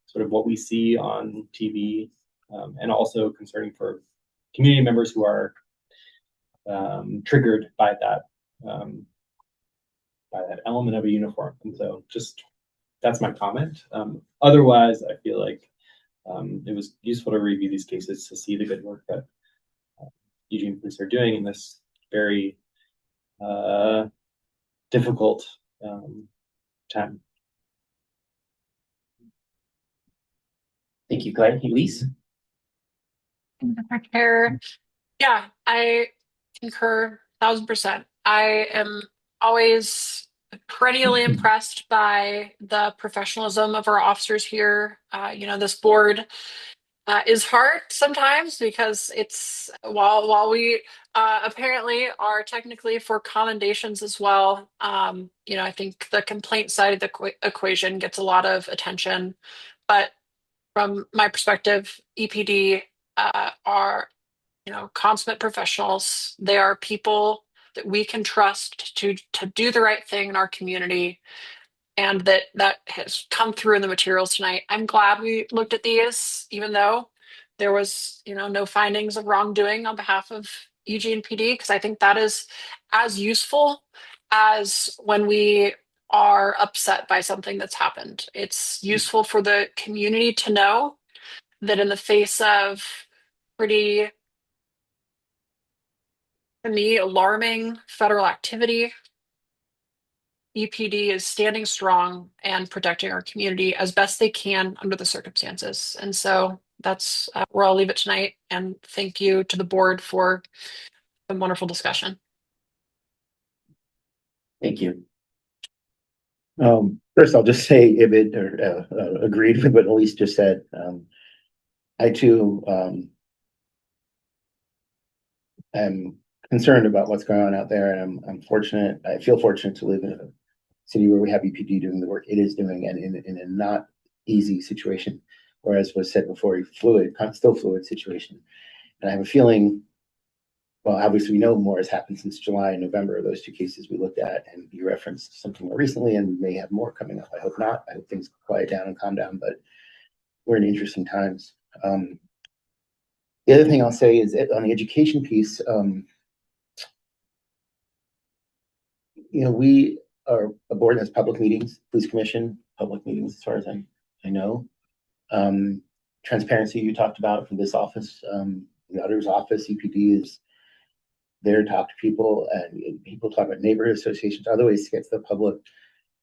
sort of what we see on TV, and also concerning for community members who are triggered by that element of a uniform. And so just that's my comment. Otherwise, I feel like it was useful to review these cases to see the good work that Eugene police are doing in this very difficult time. Thank you, Clay. Elise? Yeah, I concur 1000%. I am always perennially impressed by the professionalism of our officers here. This board is hard sometimes because it's while we apparently are technically for commendations as well. I think the complaint side of the equation gets a lot of attention, but from my perspective, EPD are consummate professionals. They are people that we can trust to do the right thing in our community, and that has come through in the materials tonight. I'm glad we looked at these, even though there was, no findings of wrongdoing on behalf of Eugene PD, because I think that is as useful as when we are upset by something that's happened. It's useful for the community to know that in the face of pretty, to me, alarming federal activity, EPD is standing strong and protecting our community as best they can under the circumstances. And so that's where I'll leave it tonight. And thank you to the board for a wonderful discussion. Thank you. First, I'll just say Ibid agreed with what Elise just said. I too am concerned about what's going on out there, and I'm fortunate. I feel fortunate to live in a city where we have EPD doing the work it is doing, and in a not easy situation. Whereas was said before, still fluid situation. And I have a feeling well, obviously, we know more has happened since July and November, those two cases we looked at, and you referenced something more recently and may have more coming up. I hope not. I hope things quiet down and calm down, but we're in interesting times. The other thing I'll say is on the education piece, we are a board that has public meetings, police commission, public meetings, as far as I know. Transparency you talked about from this office, the auditor's office, EPD is there to talk to people, and people talk about neighborhood associations, other ways to get to the public.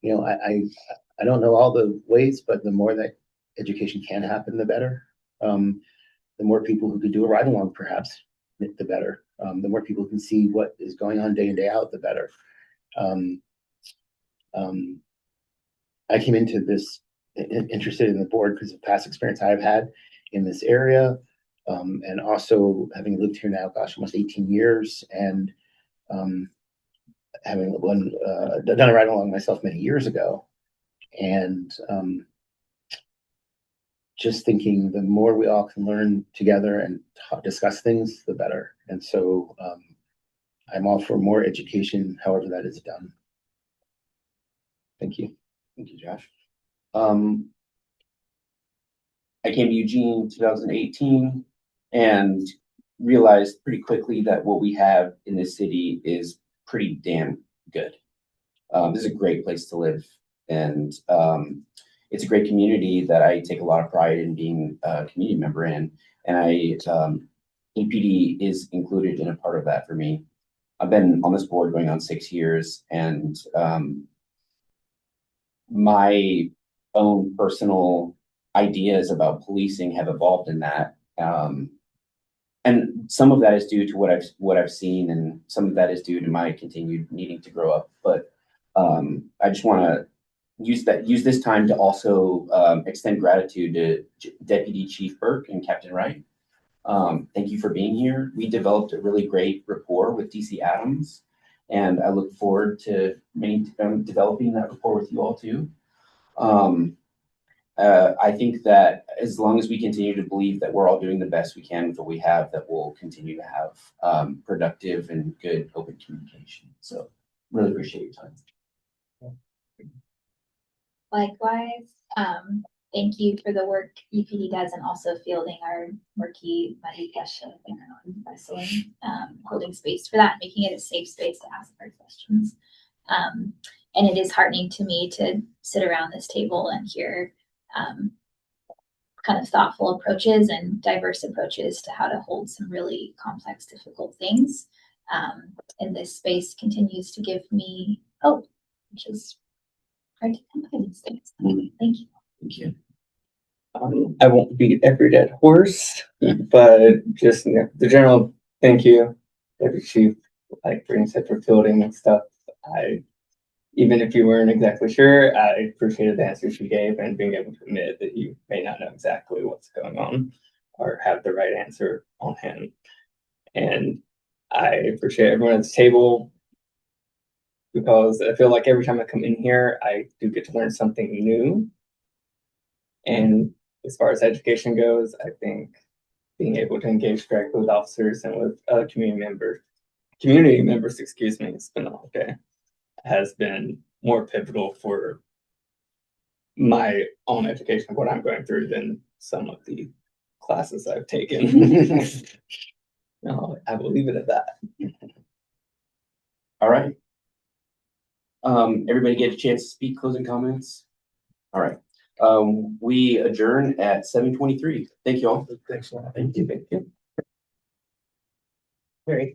I don't know all the ways, but the more that education can happen, the better. The more people who could do a ride along, perhaps, the better. The more people can see what is going on day in, day out, the better. I came into this interested in the board because of past experience I've had in this area. And also having lived here now, gosh, almost 18 years, and having done a ride along myself many years ago. And just thinking the more we all can learn together and discuss things, the better. And so I'm all for more education, however that is done. Thank you. Thank you, Josh. I came to Eugene in 2018 and realized pretty quickly that what we have in this city is pretty damn good. This is a great place to live, and it's a great community that I take a lot of pride in being a community member in, and EPD is included in a part of that for me. I've been on this board going on 6 years, and my own personal ideas about policing have evolved in that. And some of that is due to what I've seen, and some of that is due to my continued needing to grow up. But I just want to use this time to also extend gratitude to Deputy Chief Burke and Captain Wright. Thank you for being here. We developed a really great rapport with DC Adams, and I look forward to developing that rapport with you all too. I think that as long as we continue to believe that we're all doing the best we can with what we have, that we'll continue to have productive and good open communication. So really appreciate your time. Likewise, thank you for the work EPD does, and also fielding our murky, muddy question on wrestling, holding space for that, making it a safe space to ask our questions. And it is heartening to me to sit around this table and hear kind of thoughtful approaches and diverse approaches to how to hold some really complex, difficult things. And this space continues to give me hope, which is hard to come by these days. Thank you. Thank you. I won't beat every dead horse, but just the general thank you, Deputy Chief, like Brittany said, for fielding and stuff. Even if you weren't exactly sure, I appreciated the answers you gave and being able to admit that you may not know exactly what's going on or have the right answer on hand. And I appreciate everyone at the table, because I feel like every time I come in here, I do get to learn something new. And as far as education goes, I think being able to engage directly with officers and with other community members, it's been a long day, has been more pivotal for my own education of what I'm going through than some of the classes I've taken. No, I will leave it at that. All right. Everybody get a chance to speak, closing comments? All right. We adjourn at 7:23. Thank you all. Thanks a lot. Thank you. Very